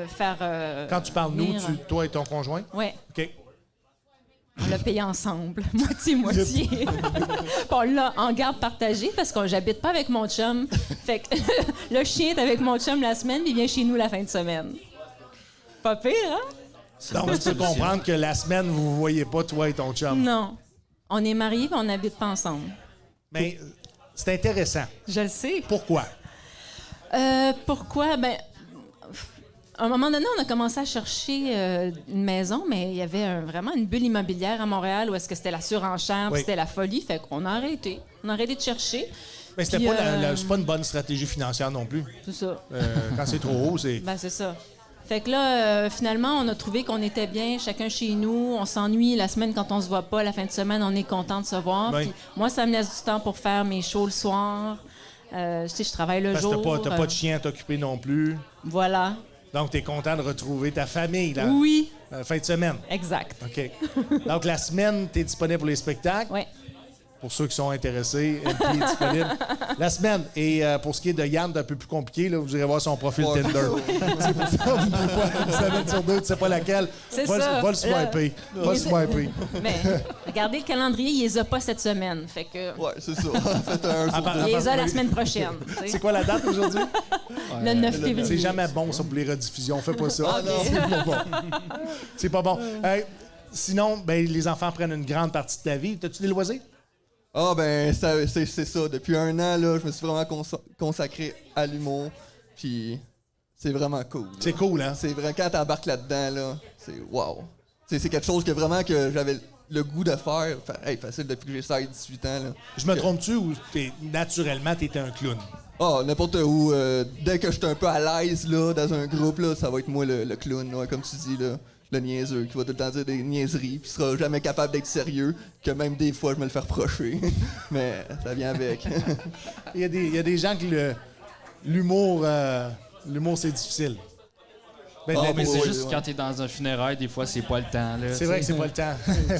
faire. Quand tu parles nous, venir- toi et ton conjoint? Oui, OK. on l'a payé ensemble, moitié-moitié. Puis on l'a en garde partagée parce que j'habite pas avec mon chum. Fait que le chien est avec mon chum la semaine, puis il vient chez nous la fin de semaine. Pas pire, hein? Donc, tu peux comprendre que la semaine, vous ne voyez pas, toi et ton chum. Non. On est mariés, puis on n'habite pas ensemble. Mais c'est intéressant. Je le sais. Pourquoi? Pourquoi? Ben, à un moment donné, on a commencé à chercher une maison, mais il y avait vraiment une bulle immobilière à Montréal où est-ce que c'était la surenchère, puis Oui. c'était la folie. Fait qu'on a arrêté. On a arrêté de chercher. Mais c'était Puis, pas, c'est pas une bonne stratégie financière non plus. C'est ça. Quand c'est trop haut, c'est... Ben, c'est ça. Fait que là, finalement, on a trouvé qu'on était bien, chacun chez nous. On s'ennuie la semaine quand on se voit pas. La fin de semaine, on est content de se voir. Oui. Puis moi, ça me laisse du temps pour faire mes shows le soir. Tu sais, je travaille le Parce que jour. t'as pas de chien à t'occuper non plus. Voilà. Donc, t'es content de retrouver ta famille, là. Oui, Fin de semaine. exact. OK. Donc, la semaine, t'es disponible pour les spectacles. Oui. Pour ceux qui sont intéressés, MP est disponible la semaine. Et pour ce qui est de Yann, c'est un peu plus compliqué. Là, vous irez voir son profil Ouais. Tinder. C'est pour ça, une fois, une semaine sur 2, tu sais pas laquelle. C'est Va ça. le swiper. Va le swiper. Mais regardez le calendrier, il les a pas cette semaine. Fait que Ouais, c'est ça. Faites un sur part- deux. il les a la semaine prochaine. tu sais. C'est quoi la date aujourd'hui? Le 9 février. C'est jamais bon, ça, pour les rediffusions. Fais pas ça. Ah, non. C'est pas bon. C'est pas bon. Sinon, ben, les enfants prennent une grande partie de ta vie. T'as-tu des loisirs? Ah, ben, c'est ça. Depuis 1 an, là, je me suis vraiment consacré à l'humour, puis c'est vraiment cool. là. C'est cool, hein? C'est vrai, quand t'embarques là-dedans, là, c'est wow. C'est quelque chose que vraiment que j'avais le goût de faire. Facile depuis que j'ai 16-18 ans, là. Je me trompe-tu ou naturellement, t'étais un clown? Ah, n'importe où. Dès que je suis un peu à l'aise là, dans un groupe, là, ça va être moi le clown, ouais, comme tu dis, là, le niaiseux, qui va tout le temps dire des niaiseries, puis sera jamais capable d'être sérieux, que même des fois je me le fais reprocher. Mais ça vient avec. Il y a des gens qui l'humour, c'est difficile. Ben, Oh, mais c'est ouais, juste ouais. quand t'es dans un funérail, des fois, c'est pas le temps. Là, c'est vrai que c'est pas le temps.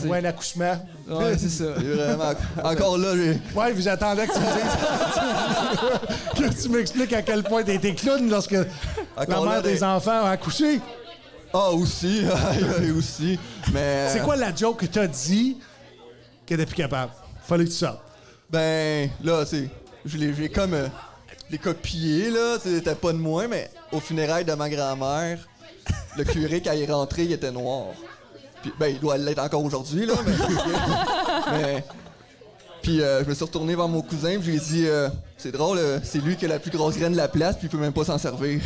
Ou un accouchement. Ouais, c'est ça. C'est vraiment... Encore là, j'ai... Ouais, puis j'attendais que tu me dises. Que tu m'expliques à quel point t'as été clown lorsque la Encore mère là, des enfants a accouché. Ah, aussi. Aussi. Mais... C'est quoi la joke que t'as dit que t'es plus capable? Fallait que tu sortes. Ben, là, c'est... J'ai comme... les copié, là. C'était pas de moi, mais au funérailles de ma grand-mère, le curé, quand il est rentré, il était noir. Puis, ben, il doit l'être encore aujourd'hui, là, mais... Puis je me suis retourné vers mon cousin, puis j'ai dit c'est drôle, c'est lui qui a la plus grosse graine de la place, puis il peut même pas s'en servir.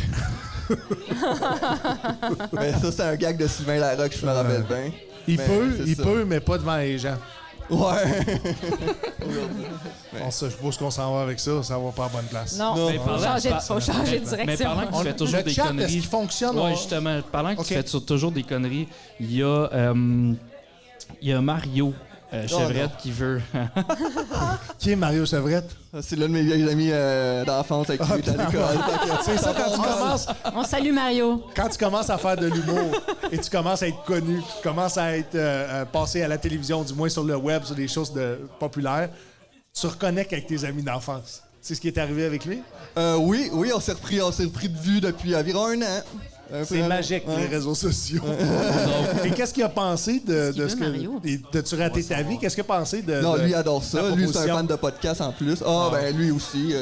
Mais ça, c'est un gag de Sylvain Larocque, je me rappelle bien. Il Mais peut, c'est ça. mais pas devant les gens. Ouais. Bon, ça, je suppose qu'on s'en va avec ça, ça va pas à bonne place. Non, Non. Mais faut changer de Mais direction. parlant que tu fais toujours Le des chat, est-ce conneries. qu'il fonctionne? Ouais, On- justement, parlant que Ok. tu fais toujours des conneries, il y a Mario Chevrette qui veut. Qui est Mario Chevrette? C'est l'un de mes vieilles amis d'enfance avec qui j'étais à l'école. C'est ça, quand tu commences, On salue Mario. quand tu commences à faire de l'humour et tu commences à être connu, tu commences à être passé à la télévision, du moins sur le web, sur des choses populaires, tu reconnectes avec tes amis d'enfance. C'est ce qui est arrivé avec lui? Oui, on s'est repris de vue depuis environ un an. C'est magique, les réseaux sociaux. Et qu'est-ce qu'il a pensé de Qu'est-ce ce qu'il veut, Mario? T'as-tu raté ta vie? Qu'est-ce qu'il a pensé de. Non, de- lui il adore la ça. Lui, c'est un proposition? fan de podcast en plus. Ah, ben lui aussi.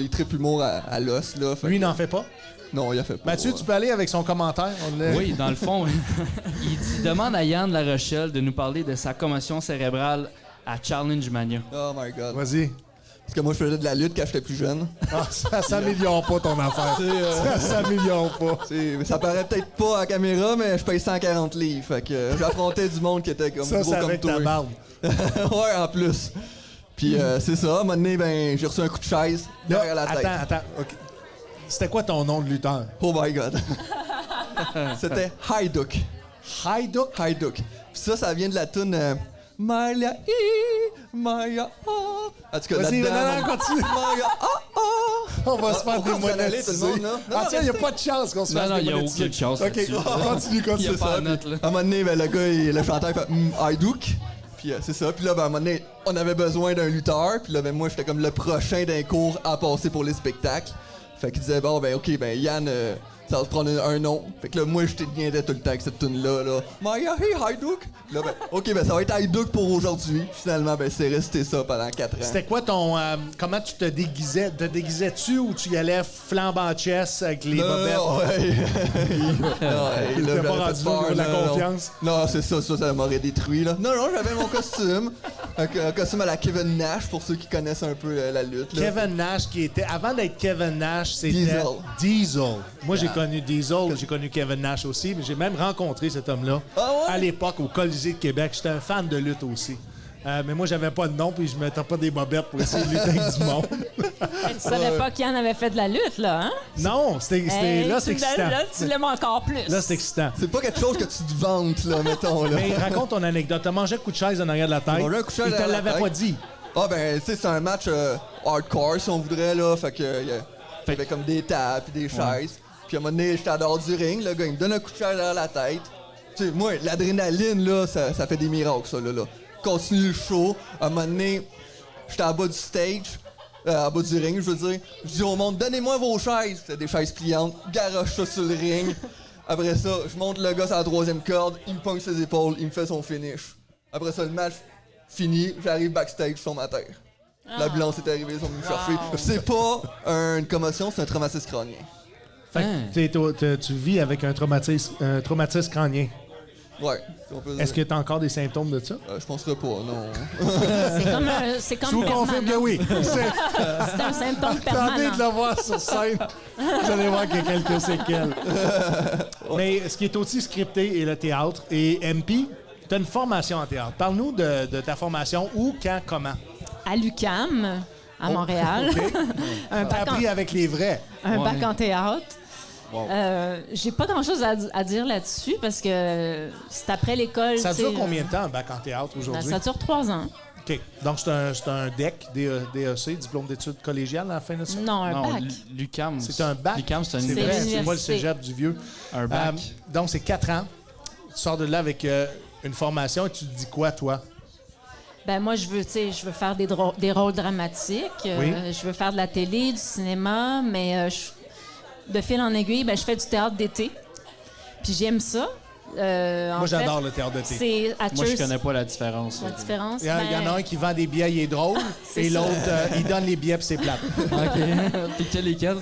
Il trippe humour à l'os, là. Fait Lui, il que- n'en fait pas. Non, il a fait pas. Mathieu, tu peux aller avec son commentaire? Oui, dans le fond, il demande à Yann La Rochelle de nous parler de sa commotion cérébrale à Challenge Mania. Oh my God. Vas-y. Parce que moi, je faisais de la lutte quand j'étais plus jeune. Ah, ça s'améliore pas, ton affaire. Ça s'améliore pas. Ça paraît peut-être pas à la caméra, mais je paye 140 livres. Fait que j'affrontais du monde qui était comme Ça, gros c'est comme avec toi. ta barbe. Ouais, en plus. Puis c'est ça, à un moment donné, ben, j'ai reçu un coup de chaise Là, derrière la tête. attends. OK. C'était quoi ton nom de lutteur? Oh my God. C'était Hajduk. Hajduk? Hajduk. Puis ça vient de la toune Maya Maya En tout cas, Vas-y, là-dedans... non, continue. Maya On va se faire on commence à aller, démonétiser. tout le monde, là. Non, Ah, tiens, il n'y a restez. pas de chance qu'on se Non, fasse non, il y a démonétiser. aucune chance OK, là-dessus. continue. Il y a pas ça. de note, là. À un moment donné, ben, le gars, le chanteur, il fait Hajduk. Puis c'est ça. Puis là, ben, à un moment donné, on avait besoin d'un lutteur. Puis là, ben, moi, j'étais comme le prochain d'un cours à passer pour les spectacles. Fait qu'il disait, bon, ben, OK, ben, Yann, ça va te prendre un nom. Fait que là, moi, je t'ai tout le temps avec cette tune-là, là. Maya, hey, Hajduk. Puis là, ben, OK, ben, ça va être Hajduk pour aujourd'hui. Finalement, ben, c'est resté ça pendant 4 ans. C'était quoi ton... comment tu te déguisais? Te déguisais-tu ou tu y allais flambant chest avec les bobettes? Ouais. T'es Là, pas j'avais rendu fait là au peur, niveau de la non, non. confiance? Non, c'est ça m'aurait détruit, là. Non, j'avais mon costume. Un costume à la Kevin Nash, pour ceux qui connaissent un peu la lutte, là. Kevin Nash, qui était... Avant d'être Kevin Nash, c'était... Diesel. Diesel. Moi, j'ai Yeah. connu Diesel, j'ai connu Kevin Nash aussi, mais j'ai même rencontré cet homme-là Ah ouais? à l'époque au Colisée de Québec. J'étais un fan de lutte aussi. Mais moi, j'avais pas de nom, puis je mettais pas des bobettes pour essayer de lutter avec du monde. Tu savais pas qu'Yann avait fait de la lutte, là, hein? Non, c'était là, c'est excitant. Là, tu l'aimes encore plus. Là, c'est excitant. C'est pas quelque chose que tu te vantes, là, mettons, là. Mais raconte ton anecdote. T'as mangé un coup de chaise en arrière de la tête. J'ai mangé un coup de chaise Il te dans la l'avait tête. pas dit. Ah, ben, tu sais, c'est un match hardcore, si on voudrait, là. Fait que, il y avait comme des tables pis des chaises. Puis à un moment donné, j'étais à dehors du ring, le gars, il me donne un coup de chaise derrière la tête. Tu sais, moi, l'adrénaline, là, ça fait des miracles, ça, là. Continue le show. À un moment donné, j'étais en bas du stage, en bas du ring, je veux dire. Je dis au monde, donnez-moi vos chaises. C'était des chaises pliantes. Garoche ça sur le ring. Après ça, je monte le gars sur la 3e corde, il me pogne ses épaules, il me fait son finish. Après ça, le match fini, j'arrive backstage, je tombe à terre. L'ambulance est arrivée, ils sont venus me chercher. C'est pas une commotion, c'est un traumatisme crânien. Fait que tu vis avec un traumatisme crânien. Ouais, si on peut dire. Est-ce que tu as encore des symptômes de ça? Je penserais pas, non. C'est Je vous comme confirme que permanent. oui. C'est un symptôme Attendez de permanent. le voir sur scène. Vous allez voir qu'il y a quelques séquelles. Mais ce qui est aussi scripté est le théâtre. Et MP, tu as une formation en théâtre. Parle-nous de ta formation. Où, quand, comment? À l'UQAM, à Montréal. Un T'as bac en- appris avec les vrais. un Ouais. bac en théâtre. J'ai pas grand-chose à dire là-dessus parce que c'est après l'école. Ça tu sais, dure combien de temps, un bac en théâtre aujourd'hui? Ça dure 3 ans. OK. Donc, c'est un DEC, DEC, diplôme d'études collégiales à la fin de ça? Non, un bac. l'UQAM. C'est un bac? L'UQAM, c'est un C'est vrai, vrai, c'est moi le l'université. cégep du vieux. Un bac. Donc, c'est 4 ans. Tu sors de là avec une formation et tu te dis quoi, toi? Ben moi, je veux faire des rôles dramatiques. Oui. Je veux faire de la télé, du cinéma, mais de fil en aiguille, ben, je fais du théâtre d'été. Puis j'aime ça. Moi, j'adore le théâtre d'été. C'est à Moi, je Church- connais pas la différence. La différence. Il y en a un qui vend des billets, il est drôle, C'est et ça. l'autre, il donne les billets puis c'est plate. OK. Puis quel est quel?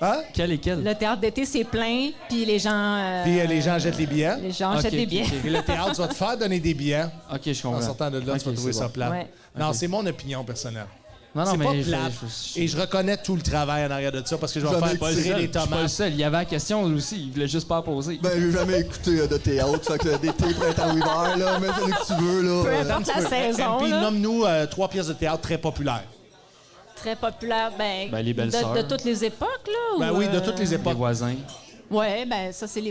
Hein? Quel est quel? Le théâtre d'été, c'est plein, puis les gens... Puis les gens jettent les billets. Les gens Ok, achètent des ok, billets. Et le théâtre, tu vas te faire donner des billets. OK, je comprends. En sortant de là, tu vas Ok, trouver c'est ça bon. plate. Ouais. Non, Ok. c'est mon opinion personnelle. Non, C'est mais pas je- plate. je- Et je reconnais tout le travail en arrière de ça parce que je vais Jamais faire pas le tirer seul. des Je suis pas le tomates. seul. Il y avait la question aussi. Il voulait juste pas poser. Ben, j'ai jamais écouté de théâtre, fait que d'été, printemps ou hiver, là, mais celui que tu veux, là. Peu importe la saison, Puis là. nomme-nous 3 pièces de théâtre très populaires. Très populaire, Ben, les Belles de Sœurs. toutes les époques, là? Ben ou, oui, de toutes les Les époques. voisins. Ouais, ben ça, c'est les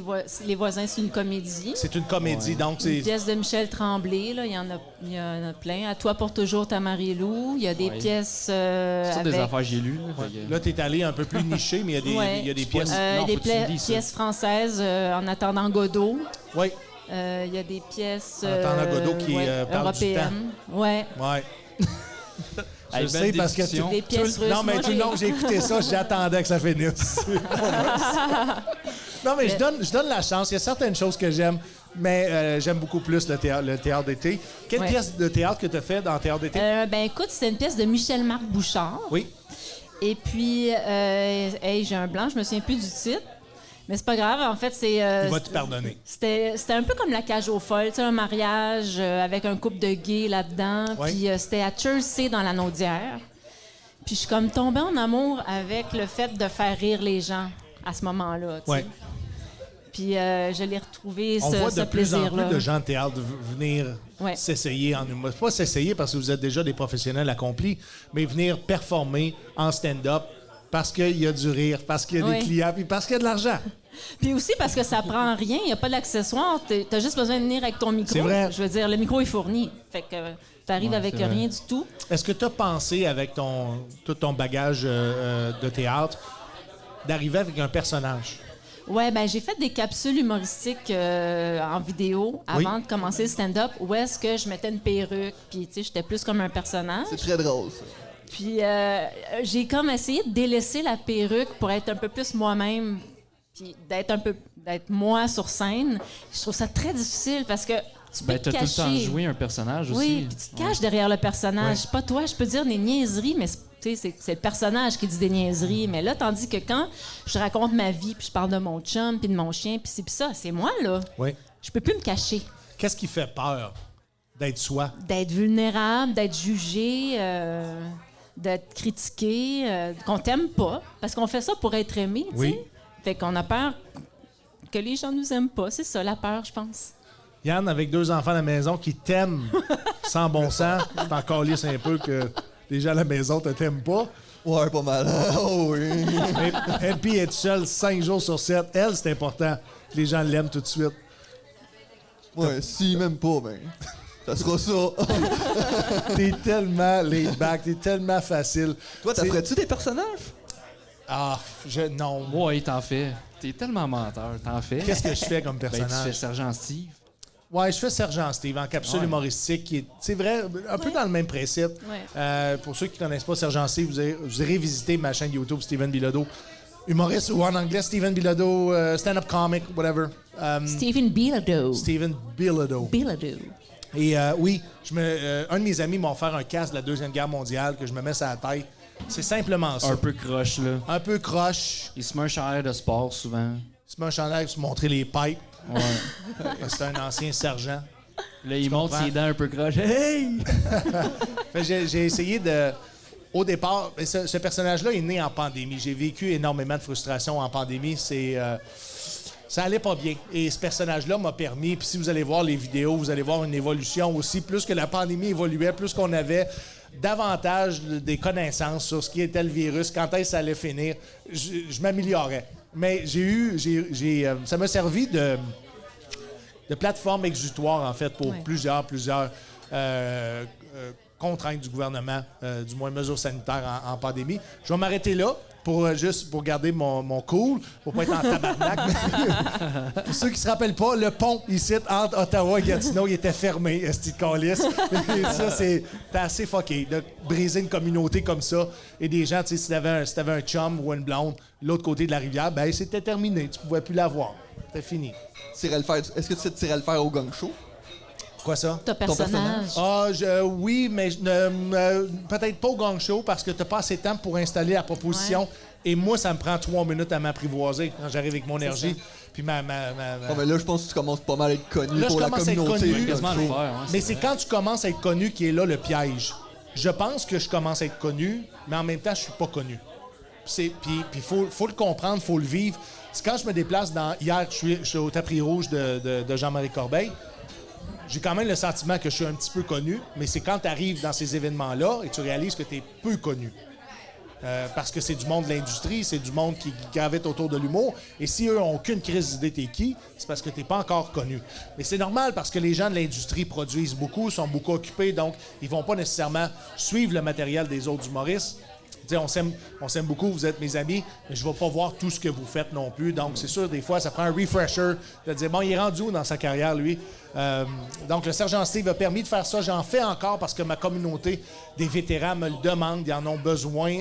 voisins, c'est une comédie. C'est une comédie, donc c'est... Une pièce de Michel Tremblay, là, il y en a plein. À toi pour toujours, ta Marie-Lou. Il y a des Ouais. pièces C'est avec... des affaires que j'ai lues. Là, fait que- Là, t'es allé un peu plus niché, mais il y a des, Ouais. il y a des C'est pas- pièces... Non, des faut que tu le dises, ça. pièces françaises En attendant Godot. Oui, Il y a des pièces En attendant Godot qui, parle du européennes. Ouais. ouais. Je Hey, sais belle parce que... discussion. Des pièces russes. Non, mais Moi, tout le long que j'ai écouté ça, j'attendais que ça finisse. Non, mais je donne la chance. Il y a certaines choses que j'aime, mais j'aime beaucoup plus le théâtre d'été. Quelle Ouais. pièce de théâtre que tu as fait dans le théâtre d'été? Ben écoute, c'est une pièce de Michel-Marc Bouchard. Oui. Et puis, hey, j'ai un blanc, je me souviens plus du titre. Mais c'est pas grave, en fait, c'est... Il va te pardonner. C'était un peu comme la cage aux folles, tu sais, un mariage avec un couple de gays là-dedans. Oui. Puis c'était à Chersey, dans la Naudière. Puis je suis comme tombée en amour avec le fait de faire rire les gens à ce moment-là, tu sais. Ouais. Puis je l'ai retrouvé, On voit ce de plus en plaisir-là. plus de gens de théâtre venir Ouais. s'essayer en humour. Pas s'essayer parce que vous êtes déjà des professionnels accomplis, mais venir performer en stand-up parce qu'il y a du rire, parce qu'il y a Oui. des clients, puis parce qu'il y a de l'argent. Puis aussi parce que ça prend rien, il n'y a pas d'accessoires. T'as juste besoin de venir avec ton micro. C'est vrai. Je veux dire, le micro est fourni. Fait que t'arrives Ouais, avec c'est vrai. rien du tout. Est-ce que tu as pensé, avec tout ton bagage de théâtre, d'arriver avec un personnage? Ouais, ben j'ai fait des capsules humoristiques en vidéo avant Oui. de commencer le stand-up où est-ce que je mettais une perruque, puis tu sais, j'étais plus comme un personnage. C'est très drôle, ça. Puis j'ai comme essayé de délaisser la perruque pour être un peu plus moi-même, puis d'être moi sur scène. Je trouve ça très difficile parce que tu peux Ben, te t'as tout cacher. le temps joué un personnage aussi. Oui, puis tu te caches derrière le personnage. Ouais. Pas toi, je peux dire des niaiseries, mais tu sais, c'est le personnage qui dit des niaiseries. Mais là, tandis que quand je raconte ma vie, puis je parle de mon chum, puis de mon chien, puis ça, c'est moi, là. Oui. Je peux plus me cacher. Qu'est-ce qui fait peur d'être soi? D'être vulnérable, d'être jugé, d'être critiqué, qu'on t'aime pas. Parce qu'on fait ça pour être aimé, tu sais. Oui. Fait qu'on a peur que les gens nous aiment pas. C'est ça, la peur, je pense. Yann, avec 2 enfants à la maison qui t'aiment sans bon sens, t'en calisses un peu que les gens à la maison te t'aiment pas. Ouais, pas mal. Oh oui. Et puis être seule 5 jours sur 7, elle, c'est important. Que les gens l'aiment tout de suite. Ouais, si même pas, ben. Ça sera ça. T'es tellement laid back, t'es tellement facile. Toi, C'est- ferais-tu des personnages? Ah, non. Ouais, t'en fais. T'es tellement menteur. T'en fais. Qu'est-ce que je fais comme Ben, tu fais personnage? Sergent Steve. Ouais, je fais Sergent Steve en capsule Ouais. humoristique. Qui est, c'est vrai, un peu dans le même principe. Ouais. Pour ceux qui ne connaissent pas Sergent Steve, vous irez visiter ma chaîne YouTube, Steven Bilodeau. Humoriste ou en anglais, Steven Bilodeau, stand-up comic, whatever. Stephen Bilodeau. Steven Bilodeau. Bilodeau. Et oui, un de mes amis m'a offert un casque de la Deuxième Guerre mondiale que je me mets sur la tête. C'est simplement ça. Un peu croche, là. Un peu croche. Il se met un chandail de sport, souvent. Il se met un chandail pour se montrer les pipes. Ouais. Parce que c'est un ancien sergent. Là, il monte comprends? ses dents un peu croche. Hey! Fait que j'ai essayé de... Au départ, ce personnage-là est né en pandémie. J'ai vécu énormément de frustration en pandémie. Ça allait pas bien. Et ce personnage-là m'a permis, puis si vous allez voir les vidéos, vous allez voir une évolution aussi. Plus que la pandémie évoluait, plus qu'on avait davantage des connaissances sur ce qui était le virus, quand est-ce que ça allait finir, je m'améliorais. Mais ça m'a servi de plateforme exutoire, en fait, pour Ouais. plusieurs contraintes du gouvernement, du moins mesures sanitaires en pandémie. Je vais m'arrêter là juste pour garder mon cool, pour pas être en tabarnak. Pour ceux qui se rappellent pas, le pont ici entre Ottawa et Gatineau, il était fermé, esti de calice. Et ça, c'était assez fucké de briser une communauté comme ça. Et des gens, tu sais, si t'avais un chum ou une blonde, l'autre côté de la rivière, ben c'était terminé. Tu pouvais plus la voir. C'était fini. Est-ce que tu sais tirer le fer au gang show? Quoi ça? Ton personnage. Oui, mais peut-être pas au gang show parce que t'as pas assez de temps pour installer la proposition. Ouais. Et moi, ça me prend 3 minutes à m'apprivoiser quand j'arrive avec mon énergie. Puis mais là, je pense que tu commences pas mal à être connu Là, pour je la commence à être communauté. connu. Quasiment le faire, ouais, Mais c'est quand tu commences à être connu qui est là le piège. Je pense que je commence à être connu, mais en même temps, je suis pas connu. Puis faut le comprendre, faut le vivre. C'est quand je me déplace hier, je suis au tapis rouge de Jean-Marie Corbeil. J'ai quand même le sentiment que je suis un petit peu connu, mais c'est quand tu arrives dans ces événements-là et tu réalises que tu es peu connu. Parce que c'est du monde de l'industrie, c'est du monde qui gravite autour de l'humour. Et si eux n'ont aucune crise d'idée t'es qui, c'est parce que t'es pas encore connu. Mais c'est normal parce que les gens de l'industrie produisent beaucoup, sont beaucoup occupés, donc ils vont pas nécessairement suivre le matériel des autres humoristes. T'sais, on s'aime beaucoup, vous êtes mes amis, mais je ne vais pas voir tout ce que vous faites non plus. Donc, c'est sûr, des fois, ça prend un refresher de dire, bon, il est rendu où dans sa carrière, lui? Donc, le Sergent Steve a permis de faire ça. J'en fais encore parce que ma communauté des vétérans me le demande. Ils en ont besoin.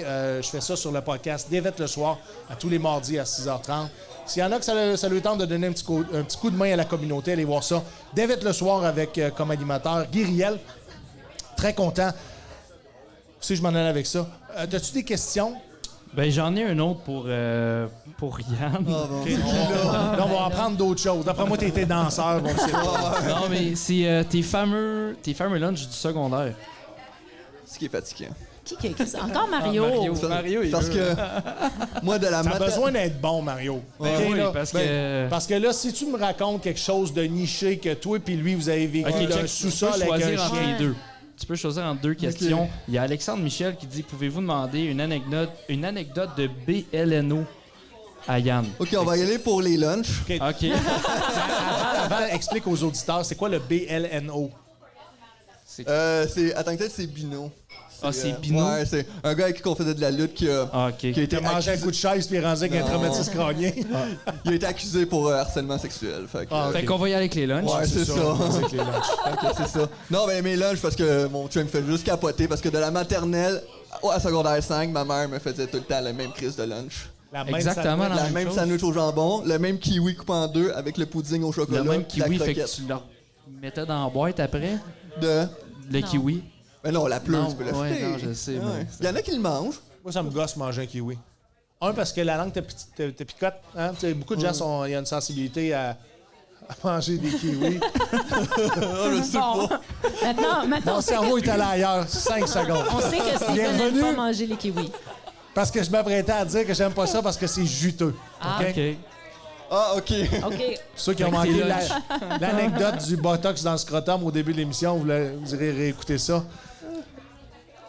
Je fais ça sur le podcast Dévette le soir, à tous les mardis à 6h30. S'il y en a que ça lui tente de donner un petit coup de main à la communauté, allez voir ça. Dévette le soir avec comme animateur Guy Riel. Très content. Si je m'en allais avec ça. As-tu des questions? Ben, j'en ai un autre pour Yann. Okay. Là, on va en prendre d'autres choses. D'après moi, tu étais danseur. Bon, c'est Non, mais c'est tes fameux lunchs du secondaire. Ce qui est fatigant. Qui a écrit ça? Encore Mario. Mario, Parce que moi, de la T'as besoin d'être bon, Mario. Ben Okay, oui, là? parce que... que là, si tu me racontes quelque chose de niché que toi et lui, vous avez vécu OK, dans un check, sous-sol tu peux avec un choisir entre chien. les deux. Tu peux choisir entre deux questions. Il y a Alexandre Michel qui dit, pouvez-vous demander une anecdote de BLNO à Yann? OK, on va y aller pour les lunchs. OK. Avant, explique aux auditeurs, c'est quoi le BLNO? Attends, peut-être c'est Bino. C'est Bino? Ouais, c'est un gars avec qui on faisait de la lutte qui a OK. été T'as mangé un coup de chaise puis rendu avec un traumatisme crânien. il a été accusé pour harcèlement sexuel. Fait que, Fait qu'on va y aller avec les lunchs. ouais, c'est ça. C'est les lunchs. Ok, c'est ça. Non, mais mes lunchs, parce que mon chum me fait juste capoter, parce que de la maternelle à secondaire 5, ma mère me faisait tout le temps la même crise de lunch. La même Exactement sandwich. la La même chose. sandwich au jambon, le même kiwi coupé en deux avec le pudding au chocolat. Le même la kiwi, fait que croquette. tu le mettais dans la boîte après. De... Le Non. kiwi. Mais non, la pleure, Non, tu peux le ouais, jeter. non, je sais, mais- Il y en a qui le mangent. Moi, ça me gosse manger un kiwi. Un, parce que la langue te picote. Hein? Tu sais, beaucoup de gens il y a une sensibilité à manger des kiwis. Bon. Maintenant, Mon cerveau est allé ailleurs. 5 secondes. on sait que Il est Stephen n'aime revenu. pas manger les kiwis. Parce que je m'apprêtais à dire que j'aime pas ça parce que c'est juteux. Ah. OK? OK. Ah, OK. OK. Ceux qui ont Fait que manqué t'es l'anecdote du botox dans le scrotum au début de l'émission, vous irez réécouter ça.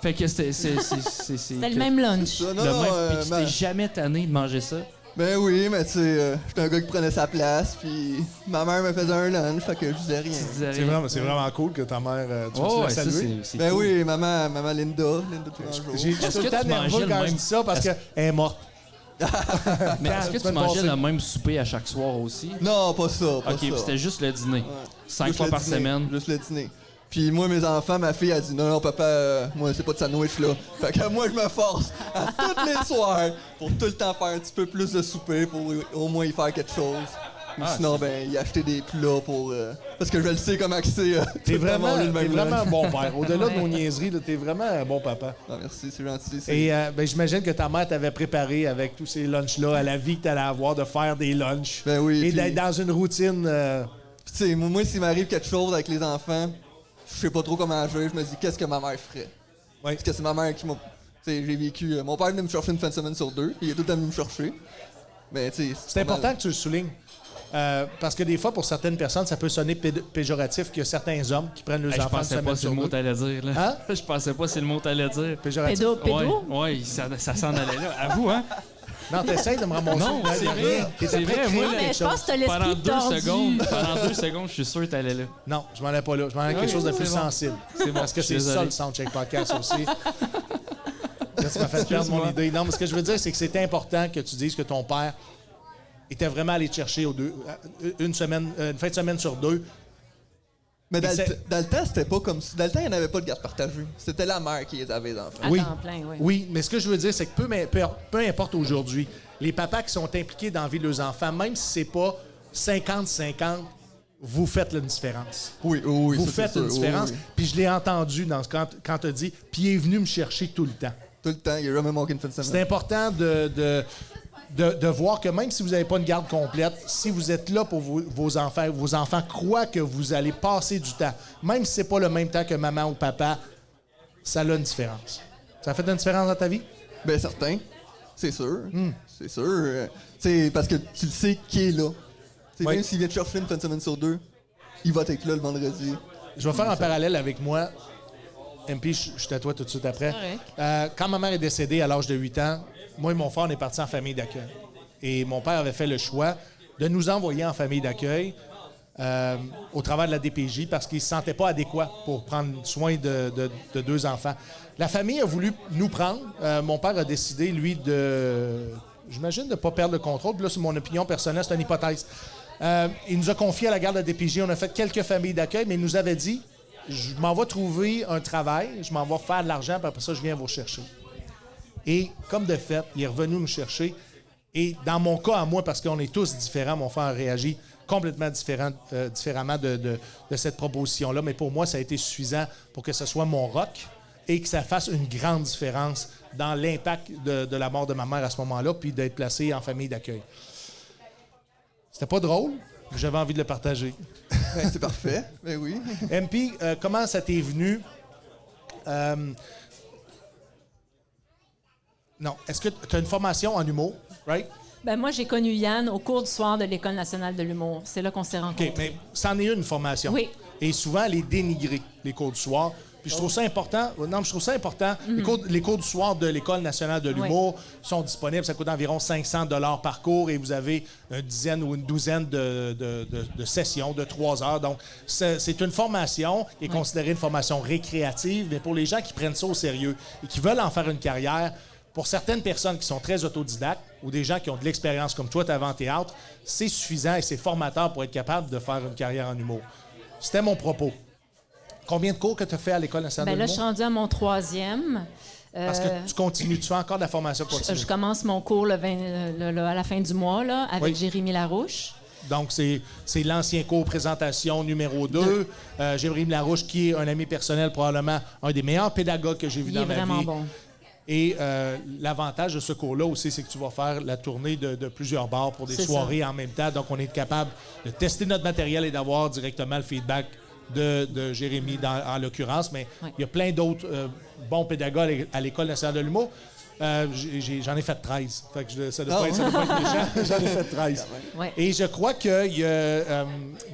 Fait que c'est C'était le même lunch. Ça, non, le non, même. Puis tu t'es ben- jamais tanné de manger ça. Ben oui, mais tu sais, j'étais un gars qui prenait sa place, puis ma mère me faisait un lunch, fait que je disais rien. Tu disais C'est rien. vraiment cool que ta mère, tu veux Oh, la ouais, ça, saluer? c'est Ben cool. oui, maman Linda Tourangeau. J'ai Est-ce tout que le temps tu mangeais nerveux le quand je même- dis ça parce est-ce- qu'elle est morte. Mais est-ce que Tu peux tu me mangeais passer. le même souper à chaque soir aussi? Non, pas ça, pas OK, ça. puis c'était juste le dîner. 5 Juste fois le par dîner, semaine. Juste le dîner. Puis moi, mes enfants, ma fille a dit non, papa, moi, c'est pas de sandwich là. Fait que moi, je me force à tous les soirs pour tout le temps faire un petit peu plus de souper pour au moins y faire quelque chose. Ou sinon, ben, y acheter des plats pour. Parce que je le sais comment que c'est. T'es tout le temps vraiment, manger le même un lunch. bon père. Au-delà de Ouais. nos niaiseries, là, t'es vraiment un bon papa. Ah, merci, c'est gentil. Et ben, j'imagine que ta mère t'avait préparé avec tous ces lunchs-là à la vie que t'allais avoir de faire des lunchs. Ben oui. Et puis- d'être dans une routine. Puis, tu sais, moi, s'il m'arrive quelque chose avec les enfants, je sais pas trop comment agir. Je me dis, qu'est-ce que ma mère ferait? Ouais. Parce que c'est ma mère qui m'a. Tu sais, j'ai vécu. Mon père venait me chercher une fin de semaine sur deux, puis il est tout le temps venu me chercher. Mais, tu sais. C'est important que tu le soulignes. Parce que des fois, pour certaines personnes, ça peut sonner péjoratif qu'il y a certains hommes qui prennent leurs Hey, je enfants une pensais pas semaine c'est sur le mot deux. que t'allais dire, là. Hein? Je pensais pas c'est le mot que t'allais dire. Péjoratif. Pédo. Ouais, ça s'en allait là. À vous, hein? Non, t'essayes de me ramasser. Non, c'est vrai. T'es C'est après vrai, de créer moi, Non, mais quelque je pense chose. que t'as Pendant l'esprit 2 tordu. secondes, je suis sûr que t'allais là. Non, je m'en allais pas là. Je m'en allais à quelque chose de plus c'est bon. sensible. C'est bon, Parce que je suis c'est ça désolé. le Soundcheck Podcast aussi. Là, tu m'as fait perdre mon Excuse-moi. idée. Non, mais ce que je veux dire, c'est que c'était important que tu dises que ton père était vraiment allé te chercher une fin de semaine sur 2. Mais dans, Et le, c'est- dans le temps, c'était pas comme ça. Dans le temps, il n'y en avait pas de garde partagée. C'était la mère qui les avait, les enfants. À Oui. temps plein, oui. Oui, mais ce que je veux dire, c'est que peu importe aujourd'hui, les papas qui sont impliqués dans la vie de leurs enfants, même si c'est pas 50-50, vous faites une différence. Oui, oui, Vous ça, c'est faites une sûr. différence. Oui, oui. Puis je l'ai entendu quand tu as dit, puis il est venu me chercher tout le temps. Tout le temps, il n'y a jamais manqué une fin de C'est semaine. important de voir que même si vous n'avez pas une garde complète, si vous êtes là pour vos enfants croient que vous allez passer du temps. Même si c'est pas le même temps que maman ou papa, ça a une différence. Ça a fait une différence dans ta vie? Ben, certain. C'est sûr. C'est sûr. C'est parce que tu le sais qui est là. T'sais, Oui. Même s'il vient te chercher une fin de semaine sur 2, il va être là le vendredi. Je vais faire un parallèle avec moi. MP, je t'attoie tout de suite après. Correct. Quand ma mère est décédée à l'âge de 8 ans, moi et mon frère, on est partis en famille d'accueil. Et mon père avait fait le choix de nous envoyer en famille d'accueil au travers de la DPJ parce qu'il ne se sentait pas adéquat pour prendre soin de 2 enfants. La famille a voulu nous prendre. Mon père a décidé, lui, j'imagine, de ne pas perdre le contrôle. Puis là, c'est mon opinion personnelle, c'est une hypothèse. Il nous a confié à la garde de la DPJ. On a fait quelques familles d'accueil, mais il nous avait dit, je m'en vais trouver un travail, je m'en vais faire de l'argent, puis après ça, je viens vous chercher. Et comme de fait, il est revenu nous chercher. Et dans mon cas, à moi, parce qu'on est tous différents, mon frère a réagi complètement différemment de cette proposition-là. Mais pour moi, ça a été suffisant pour que ce soit mon rock et que ça fasse une grande différence dans l'impact de la mort de ma mère à ce moment-là, puis d'être placé en famille d'accueil. C'était pas drôle, mais j'avais envie de le partager. Ben, c'est parfait. Ben oui. MP, comment ça t'est venu? Non. Est-ce que tu as une formation en humour, right? Ben, moi, j'ai connu Yann au cours du soir de l'École nationale de l'humour. C'est là qu'on s'est rencontrés. OK, mais c'en est une formation. Oui. Et souvent, elle est dénigrée, les cours du soir. Puis je trouve ça important. Non, mais je trouve ça important. Les cours du soir de l'École nationale de l'humour sont disponibles. Ça coûte environ 500 $ par cours et vous avez une dizaine ou une douzaine de sessions de 3 heures. Donc, c'est une formation qui est considérée une formation récréative, mais pour les gens qui prennent ça au sérieux et qui veulent en faire une carrière, pour certaines personnes qui sont très autodidactes ou des gens qui ont de l'expérience comme toi, tu avais en théâtre, c'est suffisant et c'est formateur pour être capable de faire une carrière en humour. C'était mon propos. Combien de cours que tu as fait à l'École nationale Ben de là, je l'humour? suis rendue à mon 3e. Parce que tu continues, tu fais encore de la formation continue. Je commence mon cours à la fin du mois là, avec Oui. Jérémy Larouche. Donc, c'est l'ancien cours présentation numéro 2. Jérémy Larouche, qui est un ami personnel, probablement un des meilleurs pédagogues que j'ai vu Il dans est ma vraiment vie. bon. Et l'avantage de ce cours-là aussi, c'est que tu vas faire la tournée de plusieurs bars pour des C'est soirées ça. en même temps. Donc, on est capable de tester notre matériel et d'avoir directement le feedback de Jérémy en l'occurrence. Mais Oui. il y a plein d'autres bons pédagogues à l'École nationale de l'humour. J'en ai fait 13. Fait que ça ne doit, Ah ça doit pas être méchant. J'en ai fait 13. Ouais. Et je crois que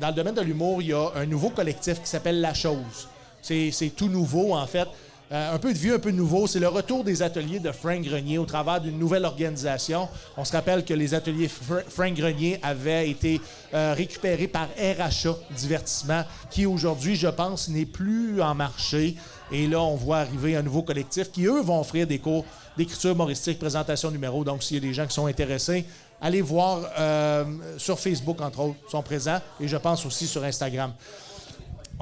dans le domaine de l'humour, il y a un nouveau collectif qui s'appelle La Chose. C'est tout nouveau, en fait. Un peu de vieux, un peu de nouveau. C'est le retour des ateliers de Frank Grenier au travers d'une nouvelle organisation. On se rappelle que les ateliers Frank Grenier avaient été récupérés par RHA Divertissement, qui aujourd'hui, je pense, n'est plus en marché. Et là, on voit arriver un nouveau collectif qui, eux, vont offrir des cours d'écriture humoristique, présentation numéro. Donc, s'il y a des gens qui sont intéressés, allez voir sur Facebook, entre autres, ils sont présents. Et je pense aussi sur Instagram.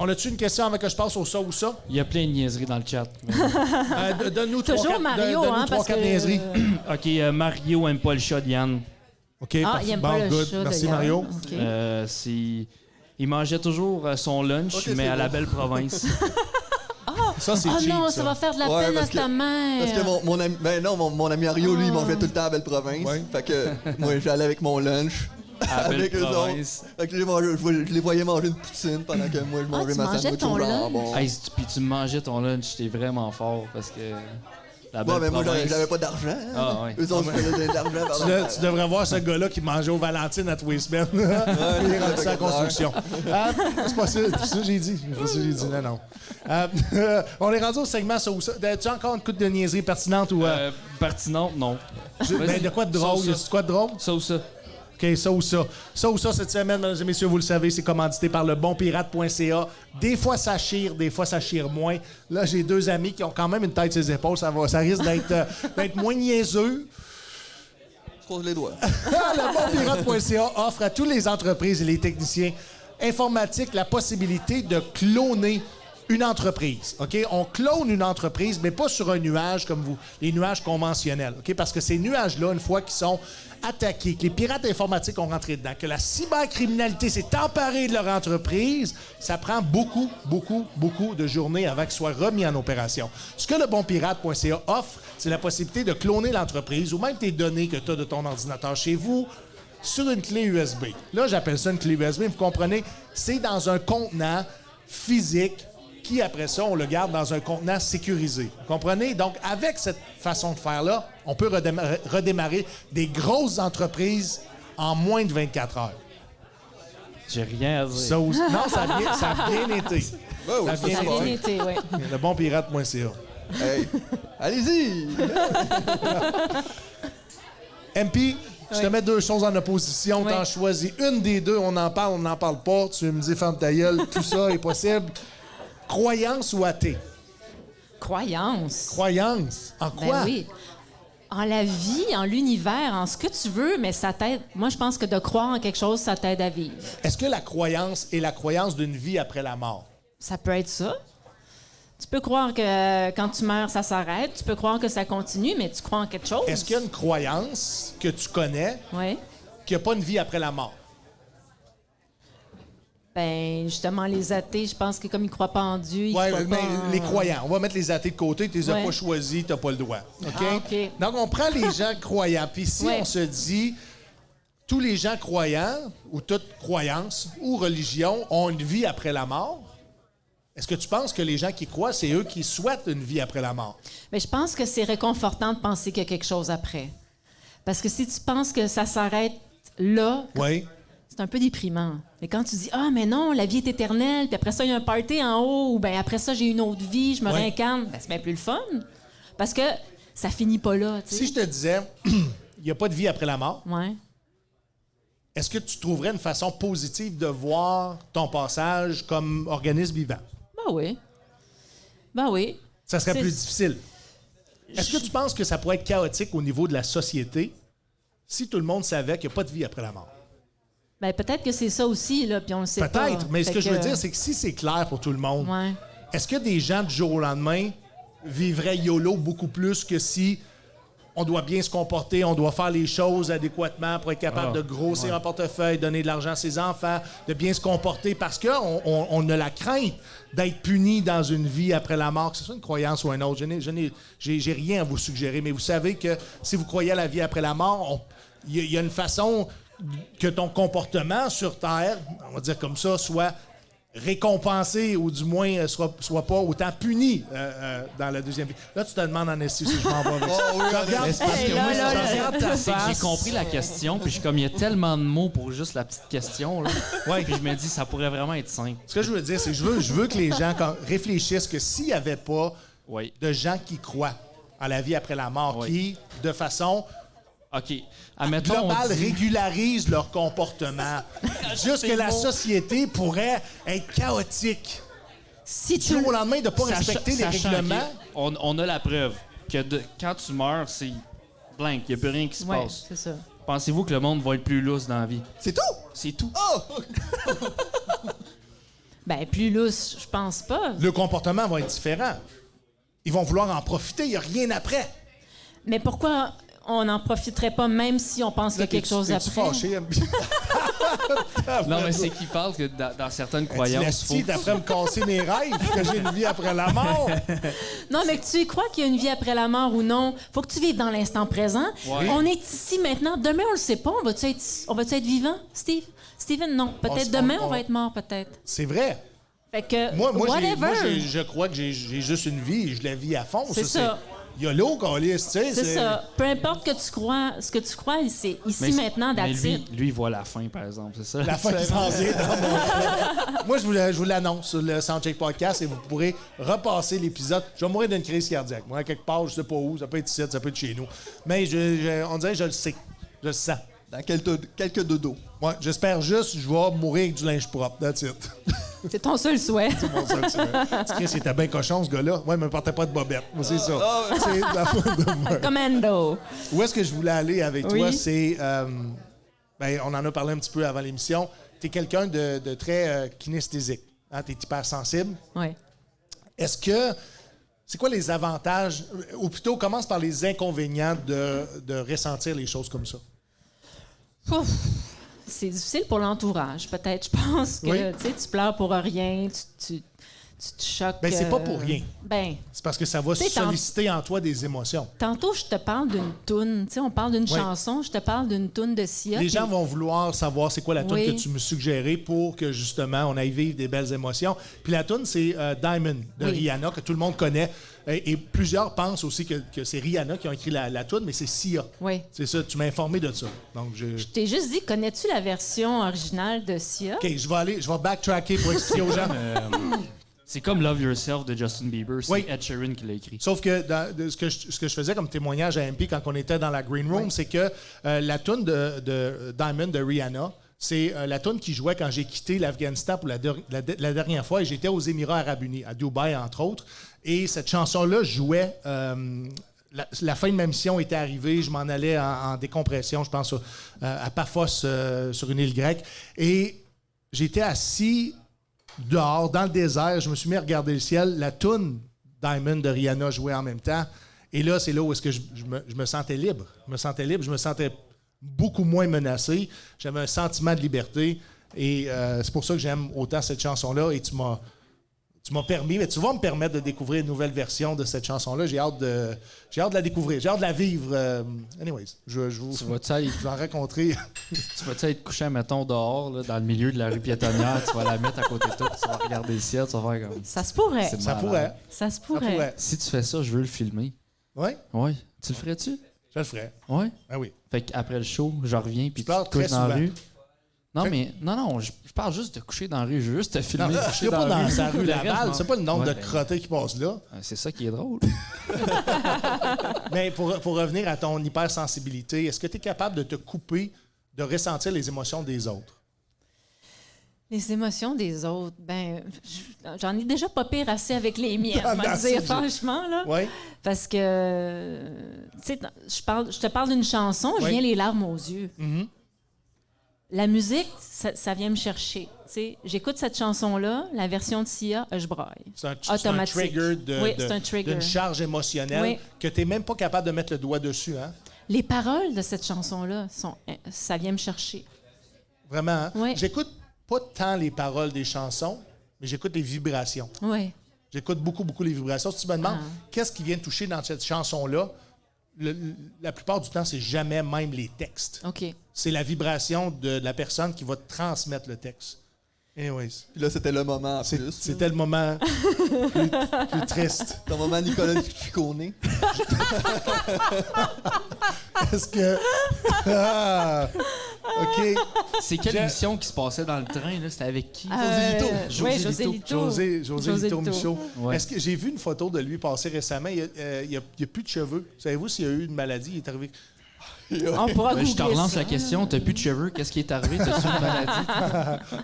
On a-tu une question avant que je passe au ça ou ça? Il y a plein de niaiseries dans le chat. Donne-nous Toujours Mario, hein, parce que... niaiseries. OK, Mario aime pas le chat de Yann. OK, Ah, parfait. il aime Bon, pas le good. chat, Merci, d'ailleurs. Mario. OK. Il mangeait toujours son lunch, Ok, mais c'est à la bon. belle province. Ça, c'est Oh cheap, non, ça. ça va faire de la Ouais, peine à parce que- ta mère. Parce que mon ami, ben non, mon ami Mario, lui, il mangeait tout le temps à Belle Province. Ouais. Fait que moi, j'allais avec mon lunch. À avec belle eux autres. province. Fait que je les voyais manger une poutine pendant que moi, je mangeais tu ma mangeais sandwich ton au lunch? jambon. Hey, puis tu mangeais ton lunch, t'es vraiment fort parce que La belle Ouais, mais moi, province. j'avais pas d'argent. Hein. Ah, ouais. Eux autres, ils faisaient de l'argent par Tu devrais voir ce gars-là qui mangeait aux Valentines à tous les semaines. Il est rendu ça en construction. C'est pas ça, c'est ça que j'ai dit. C'est pas ça que j'ai dit, non. On est rendu au segment ça ou ça. As-tu encore une coupe de niaiserie pertinente ou... Pertinente, non. Ben, de quoi de drôle? Ça ou ça. Y a quoi de drôle? Ça ou ça. OK, ça ou ça. Ça ou ça, cette semaine, mesdames et messieurs, vous le savez, c'est commandité par lebonpirate.ca. Des fois, ça chire, des fois, ça chire moins. Là, j'ai deux amis qui ont quand même une tête sur les épaules. Ça risque d'être moins niaiseux. Je croise les doigts. Lebonpirate.ca offre à toutes les entreprises et les techniciens informatiques la possibilité de cloner une entreprise. OK? On clone une entreprise, mais pas sur un nuage comme les nuages conventionnels. OK? Parce que ces nuages-là, une fois qu'ils sont attaqués, que les pirates informatiques ont rentré dedans, que la cybercriminalité s'est emparée de leur entreprise, ça prend beaucoup, beaucoup, beaucoup de journées avant qu'ils soient remis en opération. Ce que lebonpirate.ca offre, c'est la possibilité de cloner l'entreprise ou même tes données que tu as de ton ordinateur chez vous sur une clé USB. Là, j'appelle ça une clé USB, vous comprenez? C'est dans un contenant physique qui, après ça, on le garde dans un contenant sécurisé. Vous comprenez? Donc, avec cette façon de faire-là, on peut redémarrer des grosses entreprises en moins de 24 heures. J'ai rien à dire. Ça aussi- non, ça a bien été. Ouais, Ça a ouais, bien Ça a bien été. été, oui. Lebonpirate.ca. Hey, allez-y! MP, je te mets deux choses en opposition. Oui. T'en choisis une des deux. On en parle pas. Tu me dis, ferme ta gueule. Tout ça est possible. Croyance ou athée? Croyance. Croyance. En quoi? Ben oui. En la vie, en l'univers, en ce que tu veux, mais ça t'aide. Moi, je pense que de croire en quelque chose, ça t'aide à vivre. Est-ce que la croyance est la croyance d'une vie après la mort? Ça peut être ça. Tu peux croire que quand tu meurs, ça s'arrête. Tu peux croire que ça continue, mais tu crois en quelque chose. Est-ce qu'il y a une croyance que tu connais Oui. qu'il n'y a pas une vie après la mort? Ben, justement, les athées, je pense que comme ils croient pas en Dieu, ils Oui, croient mais pas en... les croyants. On va mettre les athées de côté. Tu les as Ouais. pas choisis, tu n'as pas le droit. OK? Ah, OK. Donc, on prend les gens croyants. Puis si Ouais. on se dit, tous les gens croyants, ou toute croyance, ou religion, ont une vie après la mort, est-ce que tu penses que les gens qui croient, c'est eux qui souhaitent une vie après la mort? Mais je pense que c'est réconfortant de penser qu'il y a quelque chose après. Parce que si tu penses que ça s'arrête là, Oui. c'est un peu déprimant. Mais quand tu dis « Ah, mais non, la vie est éternelle, puis après ça, il y a un party en haut, ou bien après ça, j'ai une autre vie, je me Ouais. réincarne », ben, c'est bien plus le fun. Parce que ça finit pas là, tu sais. Si je te disais, il n'y a pas de vie après la mort, Ouais. est-ce que tu trouverais une façon positive de voir ton passage comme organisme vivant? Ben oui. Ben oui. Ça serait C'est- plus difficile. Est-ce que tu penses que ça pourrait être chaotique au niveau de la société si tout le monde savait qu'il n'y a pas de vie après la mort? Ben peut-être que c'est ça aussi, là, puis on le sait pas. Peut-être, mais ce Fait que je veux dire, c'est que si c'est clair pour tout le monde, Ouais. est-ce que des gens du jour au lendemain vivraient YOLO beaucoup plus que si on doit bien se comporter, on doit faire les choses adéquatement pour être capable de grossir un portefeuille, donner de l'argent à ses enfants, de bien se comporter parce qu'on a la crainte d'être puni dans une vie après la mort, que ce soit une croyance ou un autre. J'ai rien à vous suggérer, mais vous savez que si vous croyez à la vie après la mort, il y a une façon que ton comportement sur Terre, on va dire comme ça, soit récompensé ou du moins soit pas autant puni dans la deuxième vie. Là, tu te demandes en esti si je m'en vais avec ça. Regarde, Mais c'est parce que là, moi, là, c'est- là, c'est là. que j'ai compris la question, puis je suis comme, il y a tellement de mots pour juste la petite question, là. Ouais. Puis je me dis, ça pourrait vraiment être simple. ce que je veux dire, c'est que je veux que les gens réfléchissent que s'il n'y avait pas Oui. de gens qui croient à la vie après la mort, Oui. qui, de façon OK. Admettons, on globale, dit- régularisent leur comportement, juste que la société pourrait être chaotique. Si Du tu... jour au lendemain, de ne pas respecter les sachant règlements. on a la preuve que quand tu meurs, c'est blank. Il n'y a plus rien qui se Ouais, passe. c'est ça. Pensez-vous que le monde va être plus lousse dans la vie? C'est tout? C'est tout. Ben plus lousse, je pense pas. Le comportement va être différent. Ils vont vouloir en profiter, il n'y a rien après. Mais pourquoi on n'en profiterait pas même si on pense qu'il y a quelque chose T'es-tu après? fâché? Non, mais c'est qu'il parle que dans certaines croyances, Tu d'après me casser mes rêves, que j'ai une vie après la mort. Non, mais que tu y crois qu'il y a une vie après la mort ou non, faut que tu vives dans l'instant présent. Ouais. On est ici maintenant. Demain, on le sait pas. On va-tu être vivant, Steve? Steven, non. Peut-être On- demain, on on- va être mort, peut-être. C'est vrai. Fait que, Moi, whatever. je crois que j'ai juste une vie et je la vis à fond. C'est ça. YOLO, câlisse, tu sais. C'est ça. Peu importe ce que tu crois, c'est ici maintenant mais d'attitude. lui, il voit la fin, par exemple, c'est ça? La fin qui s'en vient dans mon... Moi, je vous l'annonce sur le Soundcheck Podcast et vous pourrez repasser l'épisode. Je vais mourir d'une crise cardiaque. Moi, quelque part, je sais pas où. Ça peut être ici, ça peut être chez nous. Mais on dirait que je le sais. Je le sens. Dans quelques dodos. Ouais, j'espère juste que je vais mourir avec du linge propre. That's it. C'est ton seul souhait. C'est mon seul souhait. Chris, il était bien cochon, ce gars-là. Ouais, mais il ne portait pas de bobette. Moi, c'est ça. C'est la faute de moi. Commando. Où est-ce que je voulais aller avec Oui. toi? C'est... on en a parlé un petit peu avant l'émission. Tu es quelqu'un de très kinesthésique. Hein? Tu es hypersensible. Oui. Est-ce que... C'est quoi les avantages? Ou plutôt, commence par les inconvénients de ressentir les choses comme ça. Ouf. C'est difficile pour l'entourage, peut-être. Je pense que Oui. tu pleures pour rien, tu te choques. Ben, c'est pas pour rien. Ben, C'est parce que ça va T'sais, solliciter en toi des émotions. tantôt, je te parle d'une toune. Tu sais, on parle d'une Oui. chanson, je te parle d'une toune de Sia. Les gens puis- vont vouloir savoir c'est quoi la toune Oui. que tu me suggérais pour que, justement, on aille vivre des belles émotions. Puis la toune, c'est Diamond de Oui. Rihanna, que tout le monde connaît. Et plusieurs pensent aussi que c'est Rihanna qui a écrit la toune, mais c'est Sia. Oui. C'est ça, tu m'as informé de ça. Donc, Je t'ai juste dit, connais-tu la version originale de Sia? OK, je vais backtracker pour expliquer aux gens. C'est comme Love Yourself de Justin Bieber. C'est Oui. Ed Sheeran qui l'a écrit. Sauf que ce que je faisais comme témoignage à MP quand on était dans la Green Room, c'est que la toune de Diamond de Rihanna, c'est la toune qui jouait quand j'ai quitté l'Afghanistan pour la dernière fois et j'étais aux Émirats Arabes Unis, à Dubaï entre autres. Et cette chanson-là jouait. La fin de ma mission était arrivée. Je m'en allais en décompression, je pense, à Paphos, sur une île grecque. Et j'étais assis dehors, dans le désert. Je me suis mis à regarder le ciel. La toune Diamond de Rihanna jouait en même temps. Et là, c'est là où est-ce que je me sentais libre. Je me sentais libre. Je me sentais beaucoup moins menacé. J'avais un sentiment de liberté. Et c'est pour ça que j'aime autant cette chanson-là. Et tu m'as permis, mais tu vas me permettre de découvrir une nouvelle version de cette chanson-là. J'ai hâte de la découvrir. J'ai hâte de la vivre. Anyways, je vais en rencontrer. Tu vas-tu être couché, mettons, dehors, là, dans le milieu de la rue piétonnière, tu vas la mettre à côté de toi, puis tu vas regarder le ciel, tu vas faire comme... Ça se pourrait. C'est Ça malade. pourrait. Ça se Ça pourrait. pourrait. Si tu fais ça, je veux le filmer. Oui, Oui. Tu le ferais-tu? je le ferais. Oui. Ah oui. Fait qu'après le show, je reviens, puis tu pleures te couches très dans la souvent. rue. Non, mais... Non, je parle juste de coucher dans la rue. Je veux juste te filmer Il coucher n'y a pas dans la dans rue. sa rue Le reste, Laval. non. C'est pas le nombre Ouais, de ben, crottés qui passent là. c'est ça qui est drôle. Mais pour revenir à ton hypersensibilité, est-ce que tu es capable de te couper, de ressentir les émotions des autres? Les émotions des autres, ben, j'en ai déjà pas pire assez avec les miennes, Dans on va assez, dire, j'ai- franchement, là. Oui. Parce que, tu sais, je te parle d'une chanson, je Oui. viens les larmes aux yeux. Mhm. La musique, ça vient me chercher. Tu sais, j'écoute cette chanson-là, la version de Sia, je braille. C'est un Automatique. trigger Oui, c'est un trigger. d'une charge émotionnelle Oui. que tu n'es même pas capable de mettre le doigt dessus. Hein? Les paroles de cette chanson-là, ça vient me chercher. Vraiment. Hein? Oui. J'écoute pas tant les paroles des chansons, mais j'écoute les vibrations. Oui. J'écoute beaucoup, beaucoup les vibrations. Si tu me demandes qu'est-ce qui vient te toucher dans cette chanson-là, la plupart du temps, c'est jamais même les textes. OK. C'est la vibration de la personne qui va te transmettre le texte. Anyways. Puis là, c'était le moment en C'est- plus. C'était le moment plus triste. Ton moment Nicolas Ciccone. Est-ce que... Ah! OK. C'est quelle J'ai- émission qui se passait dans le train, là? C'était avec qui? Oui, José Lito. José Lito Michaud. Ouais. Est-ce que j'ai vu une photo de lui passer récemment? Il n'y a plus de cheveux. Savez-vous s'il y a eu une maladie? Il est arrivé... On pourra Ben, je te googler relance ça. la question. T'as plus de cheveux? Qu'est-ce qui est arrivé? T'as-tu une maladie?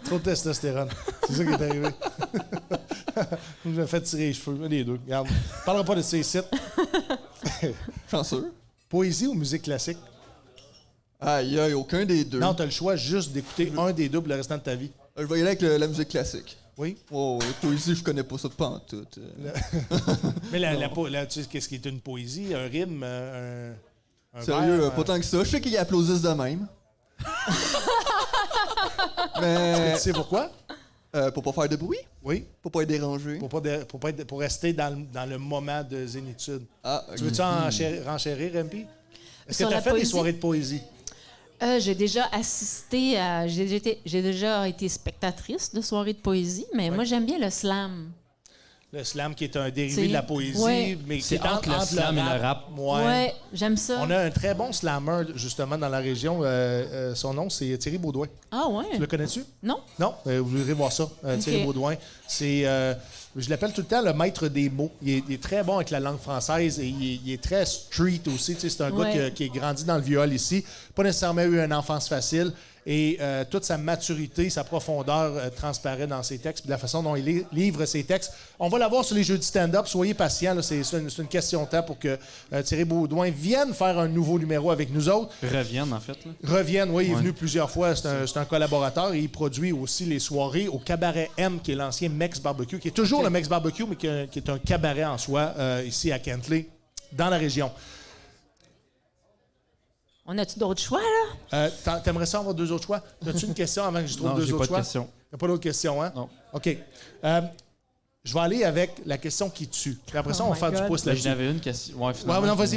Trop de testostérone. C'est ça qui est arrivé. Je me fais tirer les cheveux. Un des deux. Regarde. On parlera pas de ces sites. Chanceux. Poésie ou musique classique? Aïe, aïe, aucun des deux. Non, tu as le choix juste d'écouter un des deux pour le restant de ta vie. Je vais y aller avec la musique classique. Oui? Oh, la poésie, je connais pas ça de pantoute. Mais tu sais, qu'est-ce qui est une poésie? Un rime? Un Sérieux, vers, pas tant que ça. Je sais qu'ils applaudissent de même. Mais Tu sais pourquoi? pour pas faire de bruit, Oui. pour pas être dérangé. Pour rester dans le moment de zénitude. Ah, Tu veux-tu renchérir, MP? Est-ce que Sur tu as la fait des poésie? soirées de poésie? J'ai déjà assisté à... J'ai déjà été spectatrice de soirées de poésie, mais moi, j'aime bien le slam. Le slam qui est un dérivé C'est- de la poésie, ouais. mais qui C'est est entre le slam et le rap. Ouais. Ouais, j'aime ça. On a un très bon slammer, justement, dans la région. Son nom, c'est Thierry Baudouin. Ah ouais? Tu le connais-tu? Non? Non, vous irez voir ça. Thierry Baudouin. C'est, je l'appelle tout le temps le maître des mots. Il est très bon avec la langue française et il est très street aussi. Tu sais, c'est un Ouais. gars qui est grandi dans le viol ici. Pas nécessairement eu une enfance facile. Et toute sa maturité, sa profondeur transparaît dans ses textes, puis de la façon dont il livre ses textes. On va l'avoir sur les jeux du stand-up. Soyez patients. Là, c'est une question de temps pour que Thierry Baudouin vienne faire un nouveau numéro avec nous autres. Reviennent, en fait. Là. Revienne, oui, il est Ouais. venu plusieurs fois. C'est un collaborateur et il produit aussi les soirées au Cabaret M, qui est l'ancien Mex Barbecue, qui est toujours le Mex Barbecue, mais qui est un cabaret en soi, ici à Kentley, dans la région. On a-tu d'autres choix, là? T'aimerais ça avoir deux autres choix? As-tu une question avant que je trouve Non, deux j'ai autres pas de choix? question. Il n'y a pas d'autres questions, hein? Non. OK. Je vais aller avec la question qui tue. Puis après ça, Oh on va my faire du God. pouce Ben, là-dessus. j'en avais une question. Ouais, Ouais, finalement, non, vas-y.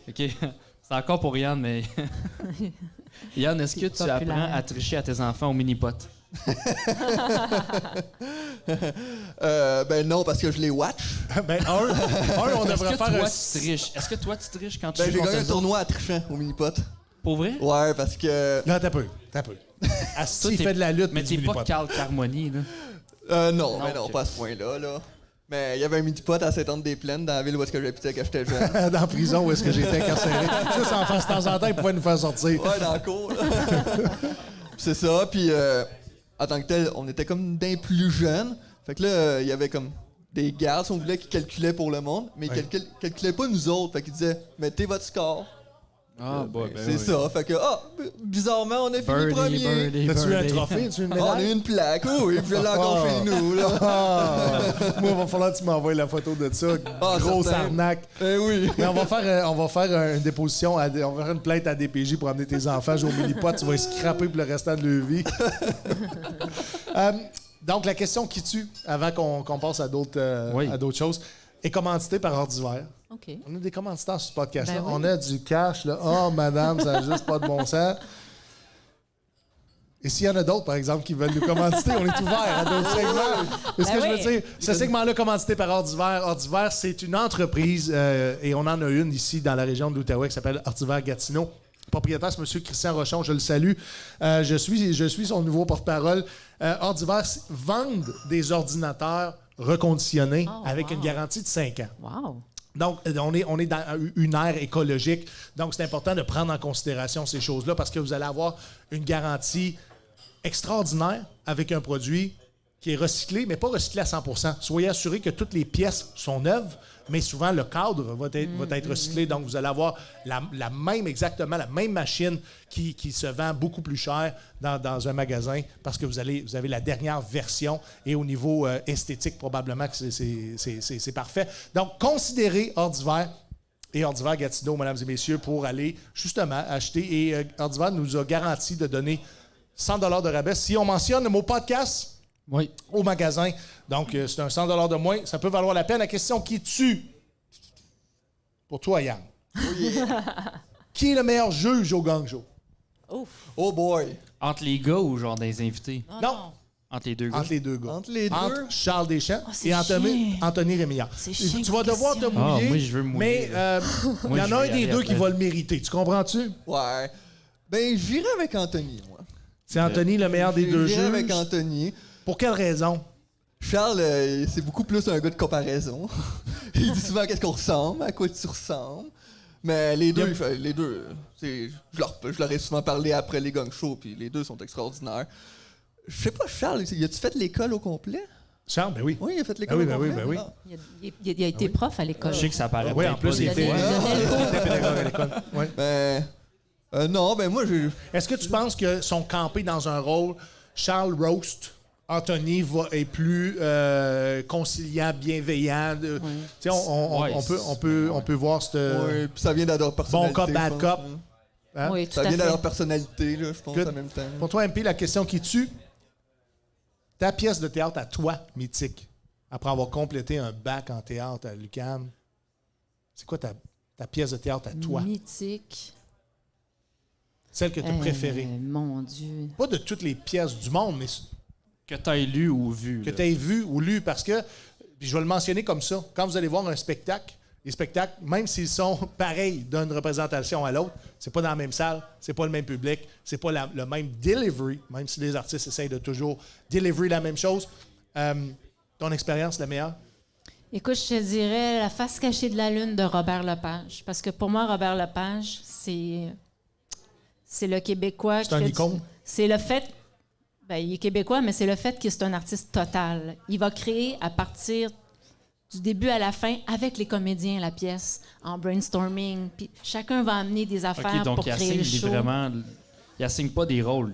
OK. C'est encore pour Yann, mais... Yann, est-ce que tu populaire. apprends à tricher à tes enfants au mini-pot? Ben non, parce que je les watch. Ben, on Est-ce devrait que faire toi, un... tu triches? Est-ce que toi, tu triches quand tu Ben joues j'ai contre gagné un eux autres? tournoi à trichant au mini-pot. Pour vrai? Ouais, parce que... Là, t'as peu. Asti, Toi, il t'es- fait de la lutte, Mais puis t'es du pas mini-pot. Carl Carmoni, là. Non, mais non, ok. pas à ce point-là, là. Mais il y avait un mini-pot à Saint-Anne-des-Plaines, dans la ville où est-ce que j'habitais quand j'étais jeune. Dans la prison où est-ce que j'étais incarcéré. Ça, en face de temps en temps, il pouvait nous faire sortir. Ouais, dans le cours, là. Puis c'est ça, puis en tant que tel, on était comme d'un plus jeunes. Fait que là, il y avait comme des gardes, si on voulait, qui calculaient pour le monde, mais ils calculaient pas nous autres. Fait qu'ils disaient, mettez votre score. Ah, C'est ça. Fait que, bizarrement, on a fini premier. T'as-tu eu un trophée? As-tu eu une Ah, on a eu médaille? une plaque, oui, puis je l'ai encore chez nous, là. Moi, il va falloir que tu m'envoies la photo de ça. Grosse certain. arnaque. Eh oui. Mais on va faire une déposition, on va faire une plainte à DPJ pour amener tes enfants jouer au mini-pot. Tu vas les scraper pour le restant de leur vie. Donc, la question qui tue, avant qu'on passe à d'autres Oui. choses, est commanditée par Ordivaire. OK. On a des commanditaires sur ce podcast-là. Ben oui. On a du cash, là. Oh, madame, ça n'a juste pas de bon sens. Et s'il y en a d'autres, par exemple, qui veulent nous commanditer, on est ouvert à d'autres segments. C'est ce Ben que je oui. veux dire. Ce segment-là, commandité par Ordivaire. Ordivaire, c'est une entreprise, et on en a une ici dans la région de l'Outaouais qui s'appelle Ordivaire Gatineau. Le propriétaire, c'est M. Christian Rochon, je le salue. Je suis son nouveau porte-parole. Ordivaire vendent des ordinateurs reconditionnés avec une garantie de 5 ans. Wow. Donc, on est dans une ère écologique. Donc, c'est important de prendre en considération ces choses-là parce que vous allez avoir une garantie extraordinaire avec un produit qui est recyclé, mais pas recyclé à 100%. Soyez assurés que toutes les pièces sont neuves, mais souvent le cadre va être recyclé. Donc, vous allez avoir exactement la même machine qui se vend beaucoup plus cher dans un magasin parce que vous avez la dernière version et au niveau esthétique, probablement que c'est parfait. Donc, considérez Ordivaire et Ordivaire Gatineau, mesdames et messieurs, pour aller justement acheter. Et Ordivaire nous a garanti de donner 100 $ de rabais si on mentionne le mot podcast Oui. au magasin. Donc, c'est un 100 $ de moins. Ça peut valoir la peine. La question qui tue, pour toi, Yann. Qui est le meilleur juge au gang show? Ouf. Oh boy. Entre les gars ou genre des invités? Non, Entre les deux gars. entre les deux gars. Entre les deux. Entre Charles Deschamps c'est et Anthony chiant. Rémillard. C'est chiant Tu vas comme devoir te question. mouiller, Ah, moi, je veux me mouiller, mais il y en je a vais un y des aller deux qui après. va le mériter. Tu comprends-tu? Ouais. Ben, j'irai avec Anthony, moi. C'est Anthony le meilleur des deux J'irai avec juges. Anthony. Pour quelle raison? Charles, c'est beaucoup plus un gars de comparaison. Il dit souvent qu'est-ce qu'on ressemble, à quoi tu ressembles. Mais les deux, je leur ai souvent parlé après les gang shows, puis les deux sont extraordinaires. Je sais pas, Charles, as-tu fait l'école au complet? Charles, ben oui. Oui, il a fait l'école Ah oui, au ben complet. oui, ben oui. Ah. Il a été prof à l'école. Je sais que ça paraît Oui, peut-être en plus, pas il des était fois. pédagogue à l'école. Ouais. Ben, non, ben moi, Est-ce que tu penses que sont campés dans un rôle, Charles roast, Anthony est plus conciliant, bienveillant. Tu sais, on peut voir cette ouais, puis ça vient de leur personnalité. bon cop, je bad pense, cop. hein. Hein? Oui, tout Ça à vient de fait. leur personnalité, là, je pense, Good. en même temps. Pour toi, MP, la question qui tue, ta pièce de théâtre à toi, mythique, après avoir complété un bac en théâtre à l'UQAM, c'est quoi ta pièce de théâtre à toi? Mythique. Celle que tu as préférée. Mon Dieu. Pas de toutes les pièces du monde, mais Que t'as lu ou vu. que là. tu aies vu ou lu, parce que Puis je vais le mentionner comme ça. Quand vous allez voir un spectacle, les spectacles, même s'ils sont pareils d'une représentation à l'autre, c'est pas dans la même salle, c'est pas le même public, c'est pas le même delivery, même si les artistes essayent de toujours delivery la même chose. Ton expérience, la meilleure? Écoute, je te dirais La face cachée de la lune de Robert Lepage. Parce que pour moi, Robert Lepage, c'est le Québécois. C'est un icône. C'est le fait. Ben, il est québécois, mais c'est le fait que c'est un artiste total. Il va créer à partir du début à la fin avec les comédiens la pièce, en brainstorming. Puis chacun va amener des affaires donc pour créer le show. Il assigne pas des rôles.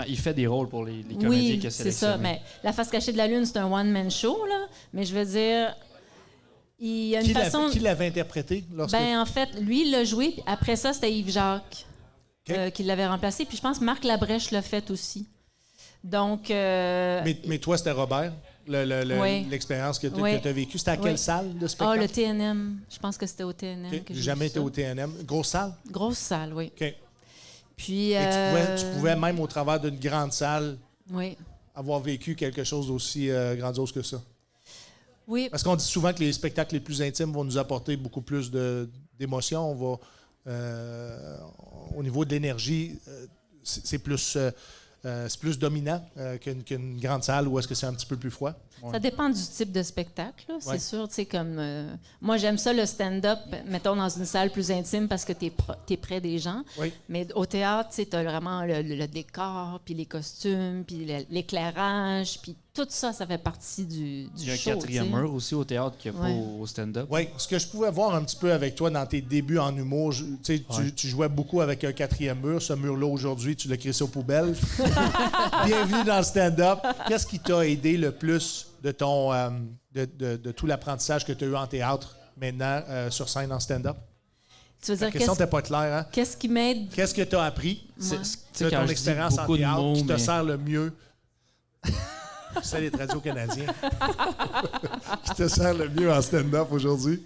Il fait des rôles pour les comédiens oui, qu'il a c'est sélectionnés. ça. Mais La face cachée de la lune, c'est un one-man show, là. Mais je veux dire, il y a une façon... Qui l'avait interprété lorsque... Ben, en fait, lui, il l'a joué. Puis après ça, c'était Yves Jacques qui l'avait remplacé. Puis je pense que Marc Labrèche l'a fait aussi. Donc... Mais toi, c'était Robert, Oui. l'expérience que tu Oui. as vécue. C'était à quelle Oui. salle de Ah, spectacle? le TNM. Je pense que c'était au TNM OK. que J'ai j'ai jamais vu été ça. au TNM. Grosse salle? Grosse salle, oui. OK. Puis... Et tu pouvais, même au travers d'une grande salle, Oui. avoir vécu quelque chose d'aussi grandiose que ça. Oui. Parce qu'on dit souvent que les spectacles les plus intimes vont nous apporter beaucoup plus d'émotions. On va, au niveau de l'énergie, c'est plus dominant qu'une grande salle où est-ce que c'est un petit peu plus froid. Ça dépend du type de spectacle, là. Ouais. C'est sûr, tu sais, comme... moi, j'aime ça, le stand-up, mettons, dans une salle plus intime parce que t'es près des gens. Oui. Mais au théâtre, tu sais, t'as vraiment le décor, puis les costumes, puis l'éclairage, puis tout ça, ça fait partie du show. Il y a un tu quatrième sais. mur aussi au théâtre qu'il n'y a Ouais. pas au stand-up. Oui, ce que je pouvais voir un petit peu avec toi dans tes débuts en humour, tu jouais beaucoup avec un quatrième mur. Ce mur-là, aujourd'hui, tu l'as crissé aux poubelles. Bienvenue dans le stand-up. Qu'est-ce qui t'a aidé le plus de ton de tout l'apprentissage que tu as eu en théâtre maintenant sur scène en stand-up? Tu veux La dire, question n'était pas claire. Hein? qu'est-ce qui m'aide? Qu'est-ce que tu as appris Moi. de ton expérience en théâtre qui te mais... sert le mieux? C'est les radio-canadiens. Qui te sert le mieux en stand-up aujourd'hui?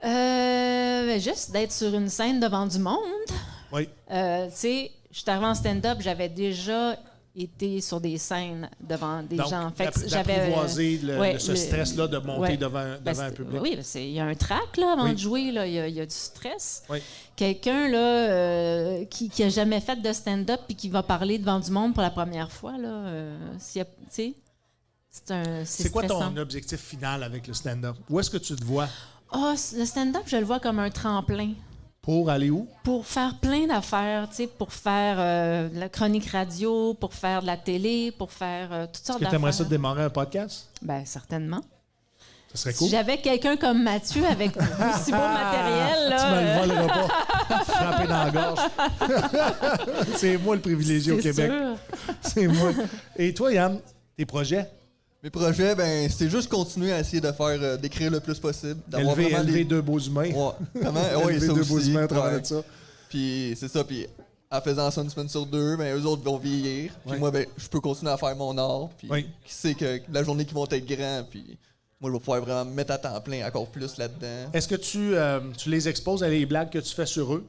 Ben, juste d'être sur une scène devant du monde. Oui. Tu sais, je suis arrivée en stand-up, j'avais déjà été sur des scènes devant des Donc, gens. Fait que j'avais d'apprivoiser ce stress-là de monter ouais. devant Ben, un public. Oui, il y a un track là, avant Oui. de jouer, là, il y a du stress. Oui. Quelqu'un là, qui a jamais fait de stand-up puis qui va parler devant du monde pour la première fois, là, tu sais, C'est quoi stressant. ton objectif final avec le stand-up? Où est-ce que tu te vois? Le stand-up, je le vois comme un tremplin. Pour aller où? Pour faire plein d'affaires, tu sais, pour faire de la chronique radio, pour faire de la télé, pour faire toutes sortes Est-ce que tu d'affaires. aimerais ça démarrer un podcast? Ben certainement. Ça serait cool. Si j'avais quelqu'un comme Mathieu avec aussi beau matériel, là, Tu me le voleras pas. Frapper dans la gorge. C'est moi le privilégié au c'est Québec. sûr. C'est moi. Et toi, Yann, tes projets? Mes projets, ben, c'est juste continuer à essayer de faire, d'écrire le plus possible. D'avoir vraiment Élever des... deux beaux humains. Ouais. Comment? Oui, Élever ça deux aussi. beaux humains à travers Ouais. de ça. Puis c'est ça, puis en faisant ça une semaine sur deux, ben, eux autres vont vieillir. Puis Ouais. moi, ben, je peux continuer à faire mon art. Puis Oui. qui sait que la journée qu'ils vont être grands, puis moi, je vais pouvoir vraiment me mettre à temps plein encore plus là-dedans. Est-ce que tu les exposes à les blagues que tu fais sur eux,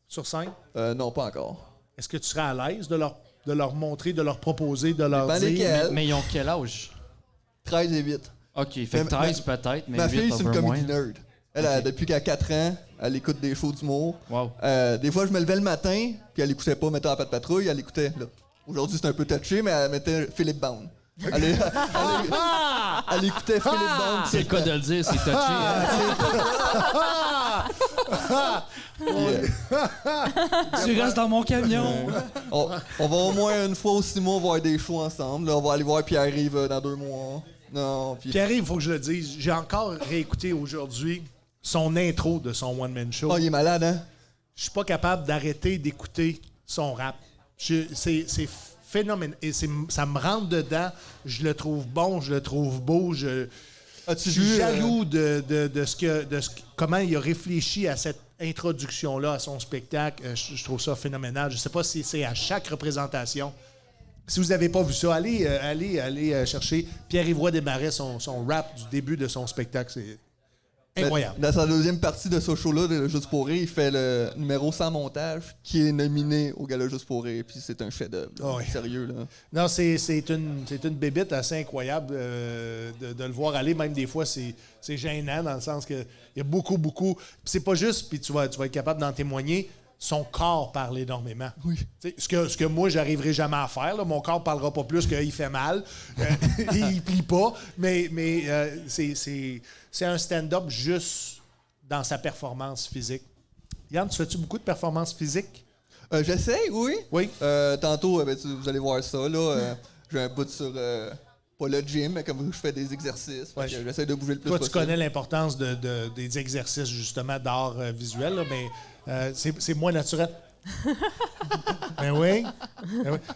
sur scène? Non, pas encore. Est-ce que tu serais à l'aise de leur montrer, de leur proposer, de leur Dépend dire? lesquels. Mais ils ont quel âge? 13 et 8. OK, fait que 13 peut-être, mais Ma 8 fille, un c'est une peu moins. comédie nerd. Elle, depuis qu'elle a 4 ans, elle écoute des shows d'humour. Wow. Des fois, je me levais le matin, puis elle écoutait pas Mettons à pas de patrouille, elle écoutait, là. Aujourd'hui, c'est un peu touché, mais elle mettait Philippe Bound. Elle écoutait Philippe Bound. C'est le cas de le dire, c'est touché. Tu restes dans mon camion. On va au moins une fois ou 6 mois voir des shows ensemble. Là, on va aller voir Pierre-Yves dans 2 mois. Non, puis... Pierre, il faut que je le dise, j'ai encore réécouté aujourd'hui son intro de son one-man show. Oh, il est malade, hein? Je suis pas capable d'arrêter d'écouter son rap. C'est phénoménal. Et ça me rentre dedans. Je le trouve bon, je le trouve beau. Je As-tu suis vu... jaloux de comment il a réfléchi à cette introduction-là à son spectacle. Je trouve ça phénoménal. Je sais pas si c'est à chaque représentation. Si vous n'avez pas vu ça, allez chercher Pierre-Yves Desmarais, son rap du début de son spectacle. Incroyable. Dans sa deuxième partie de ce show-là, de Juste pour rire, il fait le numéro sans montage qui est nominé au Gala Juste pour rire. Puis c'est un chef-d'œuvre. Oh oui. Sérieux, là. Non, c'est une bébite assez incroyable de le voir aller. Même des fois, c'est gênant dans le sens qu'il y a beaucoup. Puis c'est pas juste, puis tu vas être capable d'en témoigner. Son corps parle énormément. Oui. Ce que moi, j'arriverai jamais à faire. Là. Mon corps parlera pas plus qu'il fait mal. Il plie pas. Mais c'est un stand-up juste dans sa performance physique. Yann, tu fais-tu beaucoup de performances physiques? J'essaie, oui. Oui. Tantôt, vous allez voir ça. Là, j'ai un bout sur... pas le gym, mais comme je fais des exercices. Ouais. J'essaie de bouger le plus Toi, possible. tu connais l'importance des exercices, justement, d'art visuel, là, mais c'est moins naturel. Ben oui.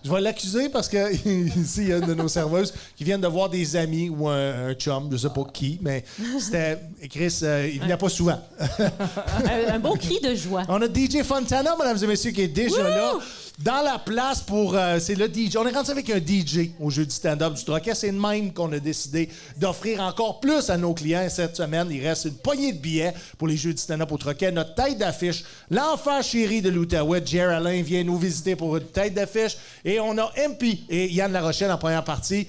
Je vais l'accuser parce que ici, il y a une de nos serveuses qui viennent de voir des amis ou un chum, je sais pas qui, mais c'était... Chris, il venait pas souvent. Un beau cri de joie. On a DJ Fontana, mesdames et messieurs, qui est déjà là. Dans la place pour... c'est le DJ. On est rentré avec un DJ au jeu du stand-up du Troquet. C'est de même qu'on a décidé d'offrir encore plus à nos clients cette semaine. Il reste une poignée de billets pour les jeux du stand-up au Troquet. Notre tête d'affiche, l'enfant chéri de l'Outaouais, Jer Alain, vient nous visiter pour une tête d'affiche. Et on a MP et Yann Larochelle en première partie.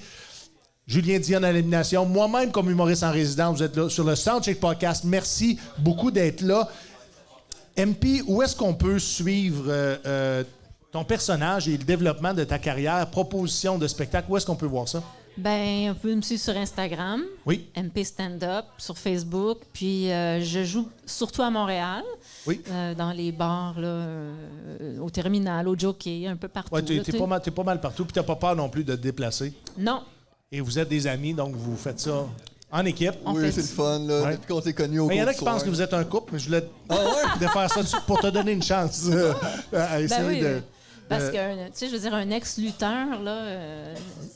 Julien Dion à l'élimination. Moi-même, comme humoriste en résidence, vous êtes là sur le Soundcheck Podcast. Merci beaucoup d'être là. MP, où est-ce qu'on peut suivre... ton personnage et le développement de ta carrière, proposition de spectacle, où est-ce qu'on peut voir ça? Ben, vous pouvez me suivre sur Instagram, Oui. MP Stand-Up, sur Facebook, puis je joue surtout à Montréal, Oui. dans les bars, là, au terminal, au jockey, un peu partout. Ouais, là, t'es pas mal partout, puis t'as pas peur non plus de te déplacer. Non, Et vous êtes des amis, donc vous faites ça en équipe. on Oui, fait c'est le fun, là. Ouais. Depuis qu'on s'est connus au Il y en a cours qui du pensent soir. que vous êtes un couple, mais je voulais de faire ça pour te donner une chance à essayer Ben oui, de... parce que, tu sais, je veux dire, un ex-lutteur, là,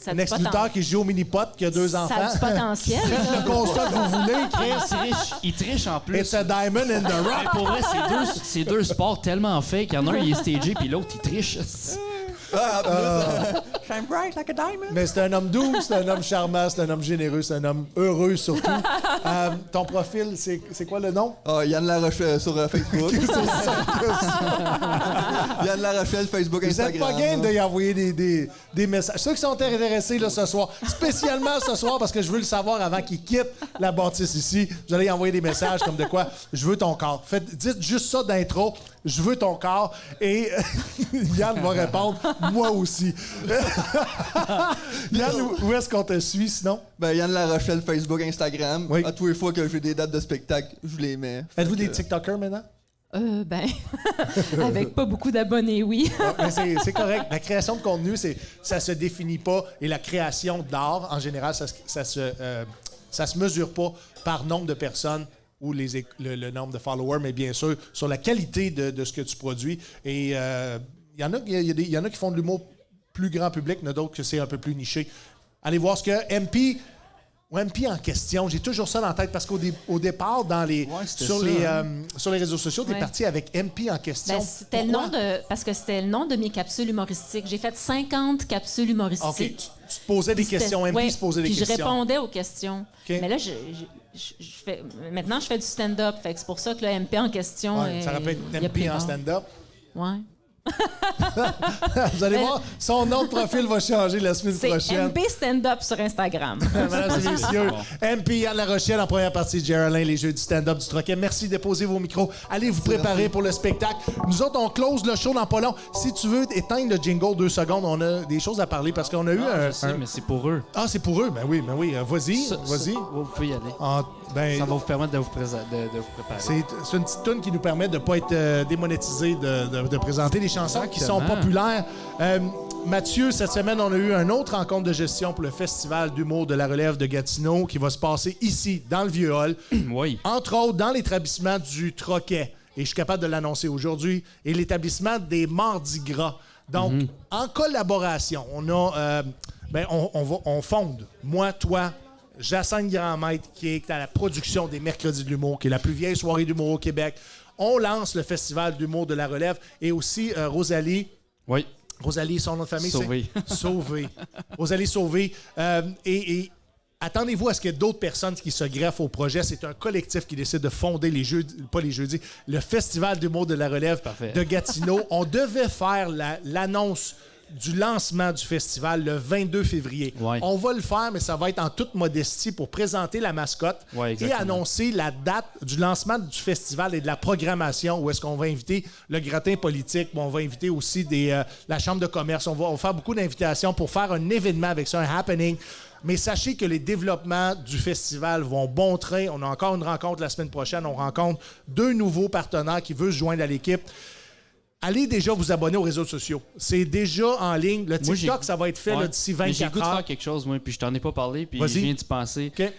ça Un a du ex-lutteur qui joue au mini-pot, qui a 2 enfants. Ça a du potentiel. Faites là. le constat que vous voulez, Chris. Il triche en plus. It's a diamond in the Mais rock. pour vrai, c'est deux sports tellement fake. Il y en a un, il est stagé, puis l'autre, il triche. Shine bright like a diamond. Mais c'est un homme doux, c'est un homme charmant, c'est un homme généreux, c'est un homme heureux surtout. Ton profil, c'est quoi le nom? Ah, Yann Larochelle sur Facebook. Yann Larochelle, Facebook, Vous Instagram. n'êtes pas game de y envoyer des messages. Ceux qui sont intéressés là, ce soir, spécialement ce soir, parce que je veux le savoir avant qu'ils quittent la bâtisse ici, vous allez y envoyer des messages comme de quoi « Je veux ton corps ». Dites juste ça d'intro, « Je veux ton corps ». Et Yann va répondre « Moi aussi ». Yann, où est-ce qu'on te suit sinon? Ben, Yann Larochelle, Facebook, Instagram. Oui. À tous les fois que j'ai des dates de spectacle, je les mets. Êtes-vous Fait des que- TikTokers maintenant? Ben, avec pas beaucoup d'abonnés, oui. Mais c'est correct. La création de contenu, ça se définit pas. Et la création d'art, en général, ça se mesure pas par nombre de personnes ou le nombre de followers, mais bien sûr sur la qualité de ce que tu produis. Et il y en a qui font de l'humour plus grand public, il y en a d'autres que c'est un peu plus niché. Allez voir ce que MP en question, j'ai toujours ça dans la tête parce qu'au départ, sur les réseaux sociaux, tu es Ouais. parti avec MP en question. Ben, c'était le Pourquoi? nom parce que c'était le nom de mes capsules humoristiques. J'ai fait 50 capsules humoristiques. OK, tu te posais des Puis questions. c'était- MP ouais, se posait des puis questions. je répondais aux questions. OK. Mais là, maintenant, je fais du stand-up. Fait que c'est pour ça que le MP en question. Ouais, ça rappelle il a MP pris en part. stand-up. Ouais. Vous allez voir, son nom de profil va changer la semaine C'est prochaine. MP Stand-up sur Instagram. Mesdames et messieurs, MP Yann Larochelle en première partie, Geraldine, les jeux du stand-up du Troquet. Merci de déposer vos micros. Allez vous préparer pour le spectacle. Nous autres, on close le show dans pas long. Si tu veux éteindre le jingle 2 secondes, on a des choses à parler parce qu'on a eu Je sais, mais c'est pour eux. Ah, c'est pour eux? Ben oui. Vas-y, vas-y. Vous pouvez y aller. Ah, ben, Ça va vous permettre de vous préparer. c'est une petite toune qui nous permet de ne pas être démonétisé, de présenter des chansons qui sont Exactement. populaires. Mathieu, cette semaine, on a eu une autre rencontre de gestion pour le Festival d'humour de la relève de Gatineau qui va se passer ici, dans le Vieux-Hall. Oui. Entre autres, dans l'établissement du Troquet. Et je suis capable de l'annoncer aujourd'hui. Et l'établissement des Mardis Gras. Donc, en collaboration, on a... on fonde, moi, toi, Jacinthe Grandmaître, qui est à la production des Mercredis de l'humour, qui est la plus vieille soirée d'humour au Québec. On lance le Festival d'humour de la relève. Et aussi, Rosalie, Oui. son nom de famille, Sauvé. c'est... Sauvé. Rosalie Sauvé. Et attendez-vous à ce qu'il y ait d'autres personnes qui se greffent au projet. C'est un collectif qui décide de fonder le Festival d'humour de la relève de Gatineau. On devait faire l'annonce du lancement du festival le 22 février. Ouais. On va le faire, mais ça va être en toute modestie pour présenter la mascotte et annoncer la date du lancement du festival et de la programmation où est-ce qu'on va inviter le gratin politique, on va inviter aussi la chambre de commerce. On va faire beaucoup d'invitations pour faire un événement avec ça, un happening. Mais sachez que les développements du festival vont bon train. On a encore une rencontre la semaine prochaine. On rencontre 2 nouveaux partenaires qui veulent se joindre à l'équipe. Allez déjà vous abonner aux réseaux sociaux. C'est déjà en ligne. Le TikTok, ça va être fait d'ici 24 heures. J'ai le goût de faire quelque chose, moi, puis je t'en ai pas parlé, puis je viens d'y penser. Okay.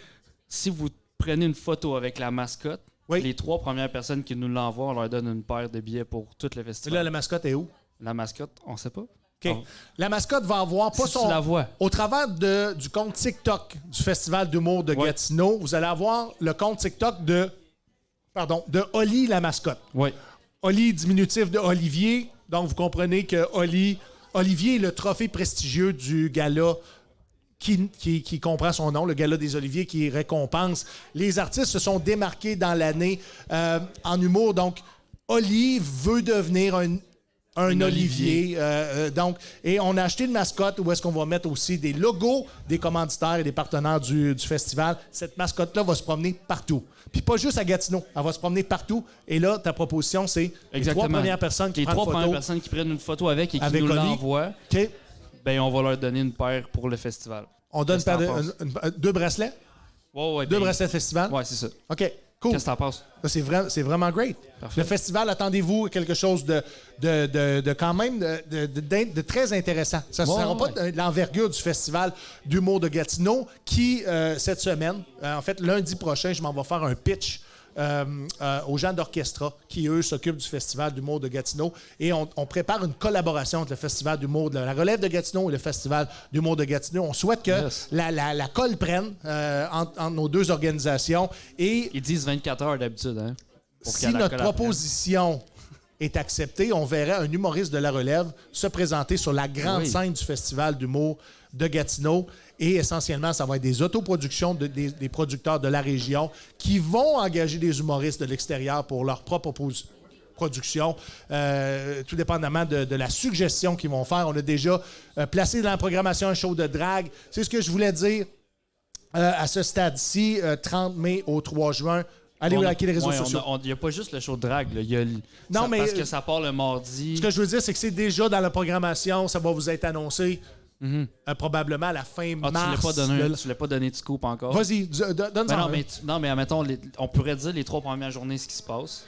Si vous prenez une photo avec la mascotte, les 3 premières personnes qui nous l'envoient, on leur donne une paire de billets pour tout le festival. Et là, la mascotte est où? La mascotte, on sait pas. Okay. La mascotte va avoir pas si tu la vois. Au travers du compte TikTok du Festival d'humour de Gatineau, vous allez avoir le compte TikTok de Oli la mascotte. Oui. Oli, diminutif de Olivier. Donc, vous comprenez que Olivier est le trophée prestigieux du gala qui comprend son nom, le Gala des Oliviers, qui récompense. Les artistes se sont démarqués dans l'année en humour. Donc, Oli veut devenir un Olivier. Et on a acheté une mascotte où est-ce qu'on va mettre aussi des logos des commanditaires et des partenaires du festival. Cette mascotte-là va se promener partout. Puis pas juste à Gatineau. Elle va se promener partout. Et là, ta proposition, c'est les 3 premières personnes qui prennent une photo. Les 3 premières personnes qui prennent une photo avec et qui nous l'envoient. Okay. Ben, on va leur donner une paire pour le festival. On donne 2 bracelets? Ouais, 2 bracelets de festival? Ouais, c'est ça. OK. Cool. Qu'est-ce que t'en penses? C'est vraiment great. Parfait. Le festival, attendez-vous quelque chose de quand même de très intéressant. Ça ne sera pas l'envergure du festival d'humour de Gatineau qui, cette semaine, en fait, lundi prochain, je m'en vais faire un pitch aux gens d'Orchestra qui, eux, s'occupent du Festival d'humour de Gatineau. Et on prépare une collaboration entre le Festival d'humour de la relève de Gatineau et le Festival d'humour de Gatineau. On souhaite que la colle prenne entre nos 2 organisations. Et ils disent 24 heures d'habitude. Hein, si notre proposition est acceptée, on verrait un humoriste de la relève se présenter sur la grande scène du Festival d'humour de Gatineau. Et essentiellement, ça va être des autoproductions des producteurs de la région qui vont engager des humoristes de l'extérieur pour leur propre production, tout dépendamment de la suggestion qu'ils vont faire. On a déjà placé dans la programmation un show de drague. C'est ce que je voulais dire à ce stade-ci, 30 mai au 3 juin. Allez liker les réseaux sociaux. Il n'y a pas juste le show de drague. Non, mais parce que ça part le mardi. Ce que je veux dire, c'est que c'est déjà dans la programmation. Ça va vous être annoncé. Probablement à la fin mars. Tu l'as pas donné de scoop encore. Vas-y, donne-en. Non, mais admettons, on pourrait dire les 3 premières journées ce qui se passe.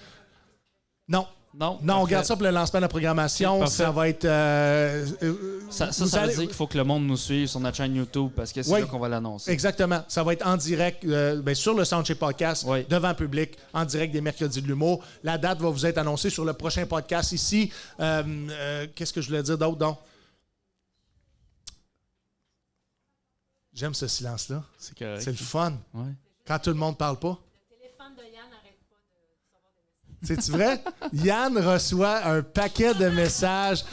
Non, on garde ça pour le lancement de la programmation. Ça va être... ça veut dire qu'il faut que le monde nous suive sur notre chaîne YouTube parce que c'est là qu'on va l'annoncer. Exactement. Ça va être en direct sur le Soundcheck Podcast, devant le public, en direct des mercredis de l'humour. La date va vous être annoncée sur le prochain podcast ici. Qu'est-ce que je voulais dire d'autre, donc? J'aime ce silence-là. C'est correct. C'est le fun. Ouais. Quand tout le monde ne parle pas. Le téléphone de Yann n'arrête pas de recevoir des C'est-tu messages. vrai? Yann reçoit un paquet de messages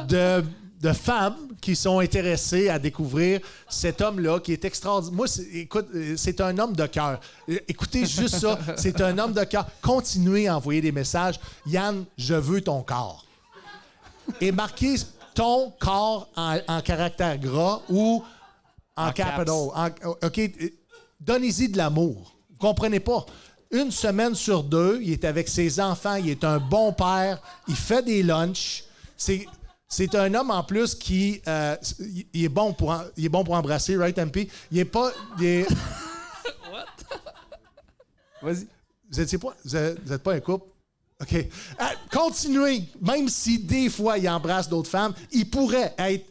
de femmes qui sont intéressées à découvrir cet homme-là qui est extraordinaire. Moi, écoute, c'est un homme de cœur. Écoutez juste ça. C'est un homme de cœur. Continuez à envoyer des messages. Yann, je veux ton corps. Et marquez ton corps en caractère gras ou en capital. OK. Donnez-y de l'amour. Vous comprenez pas? 1 semaine sur 2, il est avec ses enfants, il est un bon père, il fait des lunchs. C'est un homme en plus qui il est bon pour embrasser, right, MP? Il est pas. What? Vas-y. Vous êtes pas un couple? OK. Continuez. Même si des fois il embrasse d'autres femmes, il pourrait être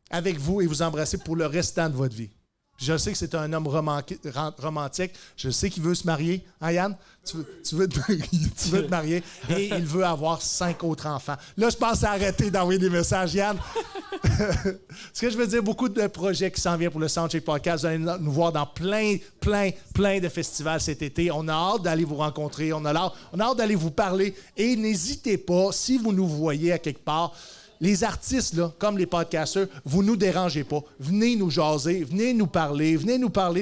avec vous et vous embrasser pour le restant de votre vie. Puis je sais que c'est un homme romantique. Je sais qu'il veut se marier. Hein, Yann? Tu veux te marier. Et il veut avoir 5 autres enfants. Là, je pense à arrêter d'envoyer des messages, Yann. Ce que je veux dire, beaucoup de projets qui s'en viennent pour le Soundcheck Podcast. Vous allez nous voir dans plein de festivals cet été. On a hâte d'aller vous rencontrer. On a hâte d'aller vous parler. Et n'hésitez pas, si vous nous voyez à quelque part, les artistes, là, comme les podcasters, vous nous dérangez pas. Venez nous jaser, venez nous parler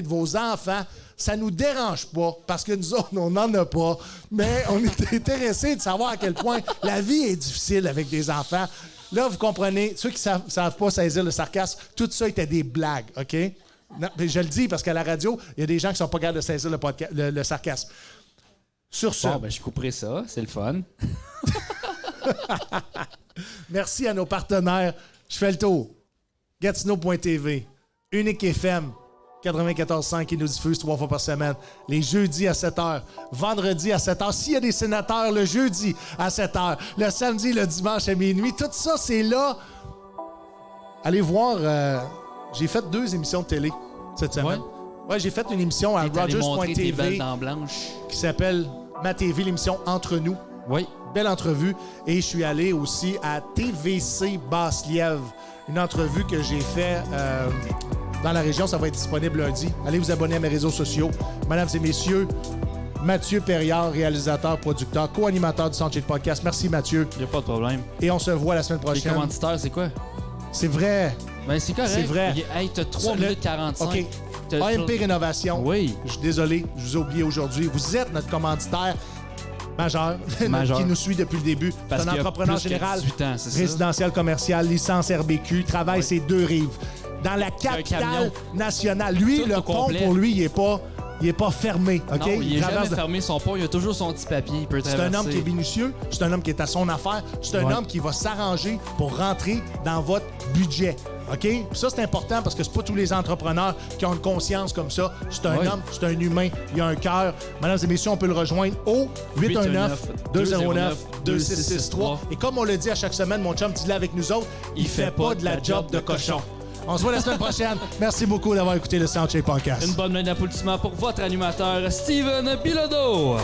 de vos enfants. Ça nous dérange pas, parce que nous autres, on n'en a pas. Mais on est intéressés de savoir à quel point la vie est difficile avec des enfants. Là, vous comprenez, ceux qui ne savent pas saisir le sarcasme, tout ça était des blagues, OK? Non, je le dis parce qu'à la radio, il y a des gens qui sont pas capables de saisir le sarcasme. Sur ce... Bon, ben, je couperai ça. C'est le fun. Merci à nos partenaires. Je fais le tour. Gatineau.tv, Unique FM, 94.5 qui nous diffuse 3 fois par semaine. Les jeudis à 7h, vendredi à 7h. S'il y a des sénateurs, le jeudi à 7h, le samedi, le dimanche à minuit. Tout ça, c'est là. Allez voir. J'ai fait 2 émissions de télé cette semaine. Ouais, j'ai fait une émission à Rogers.tv qui s'appelle Ma TV, l'émission Entre nous. Oui. Belle entrevue. Et je suis allé aussi à TVC Basse-Lièvre. Une entrevue que j'ai fait dans la région. Ça va être disponible lundi. Allez vous abonner à mes réseaux sociaux. Mesdames et messieurs, Mathieu Perriard, réalisateur, producteur, co-animateur du Soundcheck Podcast. Merci Mathieu. Il n'y a pas de problème. Et on se voit la semaine Les prochaine. commanditaires, c'est quoi? C'est vrai. Ben, c'est correct. C'est vrai. Hey, t'as 3 minutes 45. OK. T'as AMP Rénovation. Oui. Je suis désolé, je vous ai oublié aujourd'hui. Vous êtes notre commanditaire majeur. Qui nous suit depuis le début. Parce c'est un qu'il y a entrepreneur plus que général, 18 ans, c'est ça? résidentiel commercial, licence RBQ, travaille ses 2 rives. Dans la capitale camion. nationale. Lui, Tout le au pont, complet. pour lui, il est pas fermé. OK? Non, il est jamais traverse- fermé son pont. Il a toujours son petit papier. Il peut C'est traverser. un homme qui est minutieux, c'est un homme qui est à son affaire, c'est un homme qui va s'arranger pour rentrer dans votre budget. OK? Puis ça, c'est important parce que c'est pas tous les entrepreneurs qui ont une conscience comme ça. C'est un homme, c'est un humain, il a un cœur. Mesdames et messieurs, on peut le rejoindre au 819-209-2663. Et comme on le dit à chaque semaine, mon chum dit là avec nous autres, il fait pas de la job de cochon. On se voit la semaine prochaine. Merci beaucoup d'avoir écouté le Soundcheck Podcast. Une bonne main d'applaudissement pour votre animateur, Steven Bilodeau.